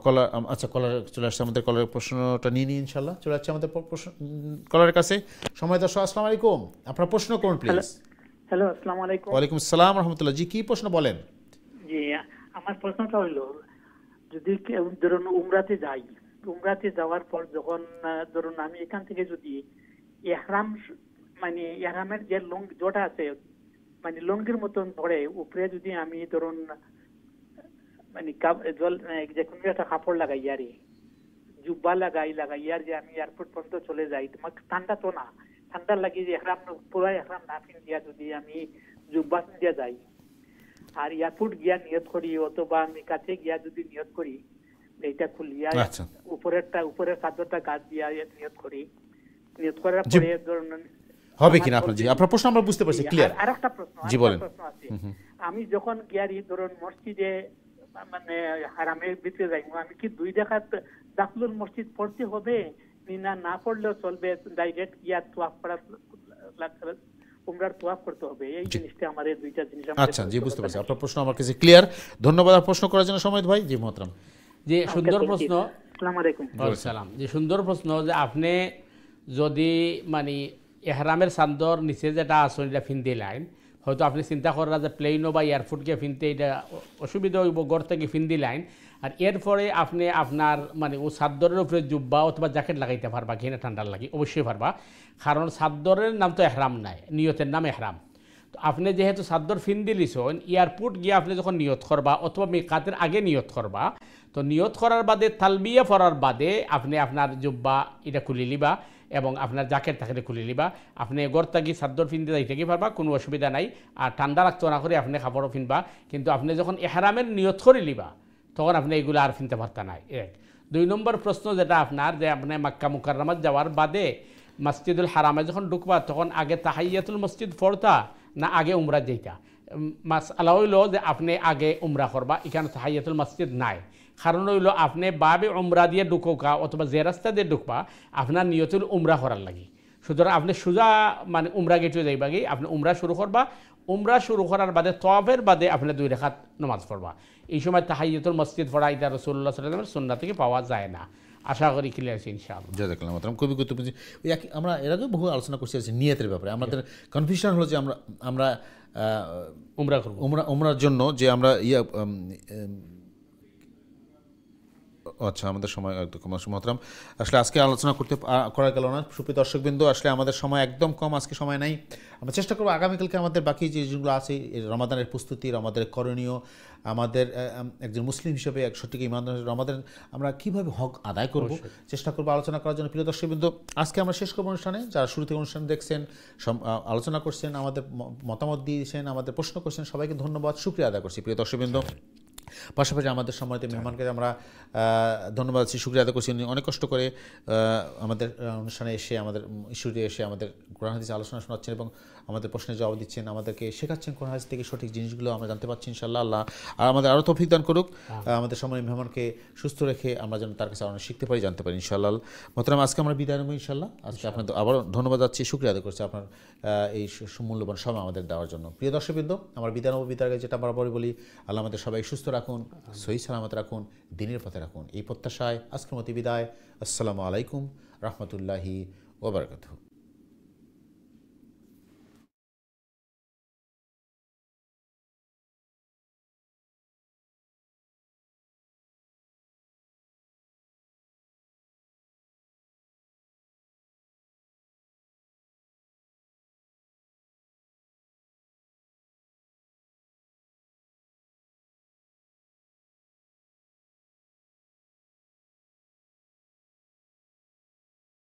কলার, আচ্ছা কলার চলে আসছে, আমাদের কলার প্রশ্নটা নিয়ে নিই ইনশাআল্লাহ। চলে যাচ্ছে আমাদের কলারের কাছে। সময় দর্শক আসসালামু আলাইকুম, আপনার প্রশ্ন করুন প্লিজ। হ্যালো, আসসালামু আলাইকুম। ওয়ালাইকুম আসসালাম রাহমাতুল্লাহ। জি কি প্রশ্ন বলেন? জি আমার প্রশ্নটা হলো, যদি কেউ ধরুন উমরাতে যাই, উমরাতে যাওয়ার পর যখন ধরুন আমি এখান থেকে যদি ইহরাম মানে ইহরামের যে জোটা আছে মানে লঙ্গির মতন ধরে উপরে যদি আমি ধরুন মানে জল যে কোনো একটা কাপড় লাগাই আরে জুব্বা লাগাই আর যে আমি এয়ারপোর্ট পর্যন্ত চলে যাই তোমার ঠান্ডা তো না, ঠান্ডা লাগে যে ইহরাম পুরো ইহরাম না পিন্দিয়া যদি আমি জুব্বা পিন্দিয়া যাই আর এয়ারপোর্ট গিয়া নিয়ত করি অথবা আমি কাছে গিয়া যদি নিয়ত করি এইটা খুলিয়া উপরের চাদরটা গাছ দিয়া নিয়ত করি, নিয়ত করার পরে ধরুন হবে কিনা আপনার জি আপনার প্রশ্ন আমরা বুঝতে পারছি ক্লিয়ার। আরেকটা প্রশ্ন জি বলেন। আছে আমি যখন গিয়ারি ধরুন মসজিদে মানে হারামের ভিতরে যাই আমি কি 2 রাকাত দাখলুল মসজিদ পড়তে হবে না পড়লেও চলবে ডাইরেক্ট গিয়া তোয়াফ করা উমরার তোয়াফ করতে হবে? এই জিনিসটা আমাদের দুইটা জিনিস আচ্ছা জি বুঝতে পারছি আপনার প্রশ্ন আমার কাছে ক্লিয়ার। ধন্যবাদ আর প্রশ্ন করার জন্য সময় ভাই। জি মোহতরম যে সুন্দর প্রশ্ন। আসসালামু আলাইকুম। সালাম। যে সুন্দর প্রশ্ন যে আপনি যদি মানে এহরামের চাদর নিচে যেটা আসুন এটা ফিনতে লাইন হয়তো আপনি চিন্তা করা যে প্লেনও বা এয়ারপোর্ট গিয়ে ফিনতে এটা অসুবিধা হইব গড় থেকে ফিন্দি লাইন আর এরপরে আপনি আপনার মানে ও চাদরের উপরে জুব্বা অথবা জ্যাকেট লাগাইতে পারবা ঘেনে ঠান্ডার লাগে অবশ্যই পারবা, কারণ চাদরের নাম তো এহরাম নাই, নিয়তের নাম এহরাম। তো আপনি যেহেতু চাদর ফিন্দি লিছেন এয়ারপোর্ট গিয়ে আপনি যখন নিয়ত করবা অথবা মিকাতের আগে নিয়ত করবা তো নিয়ত করার বাদে তালবিয়া পড়ার বাদে আপনি আপনার জুব্বা এটা খুলে লিবা এবং আপনার জ্যাকেট থাকলে খুলে লিবা। আপনি গড় থাকি চাদর ফিনতে যাইতে কি পারবা, কোনো অসুবিধা নাই। আর ঠান্ডা রাখতে না করে আপনি কাপড়ও ফিনবা, কিন্তু আপনি যখন এহরামের নিয়ত করে লিবা তখন আপনি এগুলো আর ফিনতে পারতা নাই। 2 নম্বর প্রশ্ন যেটা আপনার যে আপনি মক্কা মুকাররমাত যাওয়ার বাদে মসজিদুল হারামে যখন ঢুকবা তখন আগে তাহিয়াতুল মসজিদ পড়তা না আগে উমরা যেটা? মাসআলা হইল যে আপনি আগে উমরা করবা, এখানে তাহিয়াতুল মসজিদ নাই, কারণ হইল আপনি বাবে উমরা দিয়ে ঢুকা অথবা যে রাস্তা দিয়ে ঢুকবা আপনার নিয়তুল উমরা করার লাগে। সুতরাং আপনি সোজা মানে উমরা গেটে যাইবা গিয়ে আপনি উমরা শুরু করবা, উমরা শুরু করার বাদে তওয়াফের বাদে আপনি 2 রাকাত নামাজ পড়বা। এই সময় তাহিয়াতুল মসজিদ পড়া এটা রাসূলুল্লাহ সাল্লাল্লাহু আলাইহি ওয়াসাল্লামের সুন্নাহ থেকে পাওয়া যায় না। আশা করি ক্লিয়ার আছে ইনশাআল্লাহ। জাযাকাল্লাহু খাইরান। খুবই গুরুত্বপূর্ণ। আমরা এর আগে বহু আলোচনা করছি নিয়তের ব্যাপারে। আমাদের কনফিউশন হলো যে আমরা উমরা করব, উমরার জন্য যে আমরা আচ্ছা আমাদের সময় মহতরম আসলে আজকে আলোচনা করা গেল না। সুপ্রিয় দর্শকবৃন্দ আসলে আমাদের সময় একদম কম, আজকে সময় নাই। আমরা চেষ্টা করবো আগামীকালকে আমাদের বাকি যে জিনিসগুলো আছে রমাদানের প্রস্তুতি, আমাদের করণীয়, আমাদের একজন মুসলিম হিসেবে এক সঠিক ঈমান রমাদান আমরা কীভাবে হক আদায় করব চেষ্টা করবো আলোচনা করার জন্য। প্রিয় দর্শকবৃন্দ আজকে আমরা শেষ করবো অনুষ্ঠানে। যারা শুরু থেকে অনুষ্ঠান দেখছেন, আলোচনা করছেন, আমাদের মতামত দিয়েছেন, আমাদের প্রশ্ন করছেন, সবাইকে ধন্যবাদ শুকরিয়া আদায় করছি। প্রিয় দর্শকবৃন্দ পাশাপাশি আমাদের সম্মানিত মেহমানকে আমরা ধন্যবাদ আছি, শুকরিয়া আদায় করছি। উনি অনেক কষ্ট করে আমাদের অনুষ্ঠানে এসে আমাদের স্টুডিও এসে আমাদের কোরআন হাদিস আলোচনা শোনাচ্ছেন এবং আমাদের প্রশ্নের জবাব দিচ্ছেন, আমাদেরকে শেখাচ্ছেন কোরআন হাদিস থেকে সঠিক জিনিসগুলো আমরা জানতে পারছি। ইনশাআল্লাহ আল্লাহ আর আমাদের আরও তৌফিক দান করুক, আমাদের সম্মানিত মেহমানকে সুস্থ রেখে আমরা যেন তার কাছে অনেক শিখতে পারি, জানতে পারি ইনশাআল্লাহ। মোহতারাম আজকে আমরা বিদায় নেব ইনশাআল্লাহ। আজকে আপনাদের আবারও ধন্যবাদ যাচ্ছি, শুকরিয়া আদায় করছি আপনার এই মূল্যবান সময় আমাদের দেওয়ার জন্য। প্রিয় দর্শকবৃন্দ আমার বিদায় নেব, বিদায় যেটা বরাবরই বলি, আল্লাহ আমাদের সবাই সুস্থ রাখুন, সহি সালামত রাখুন, দিনের পথে রাখুন, এই প্রত্যাশায় আজকের মতো বিদায়। আসসালামু আলাইকুম রহমতুল্লাহি ওয়া বারাকাতুহু।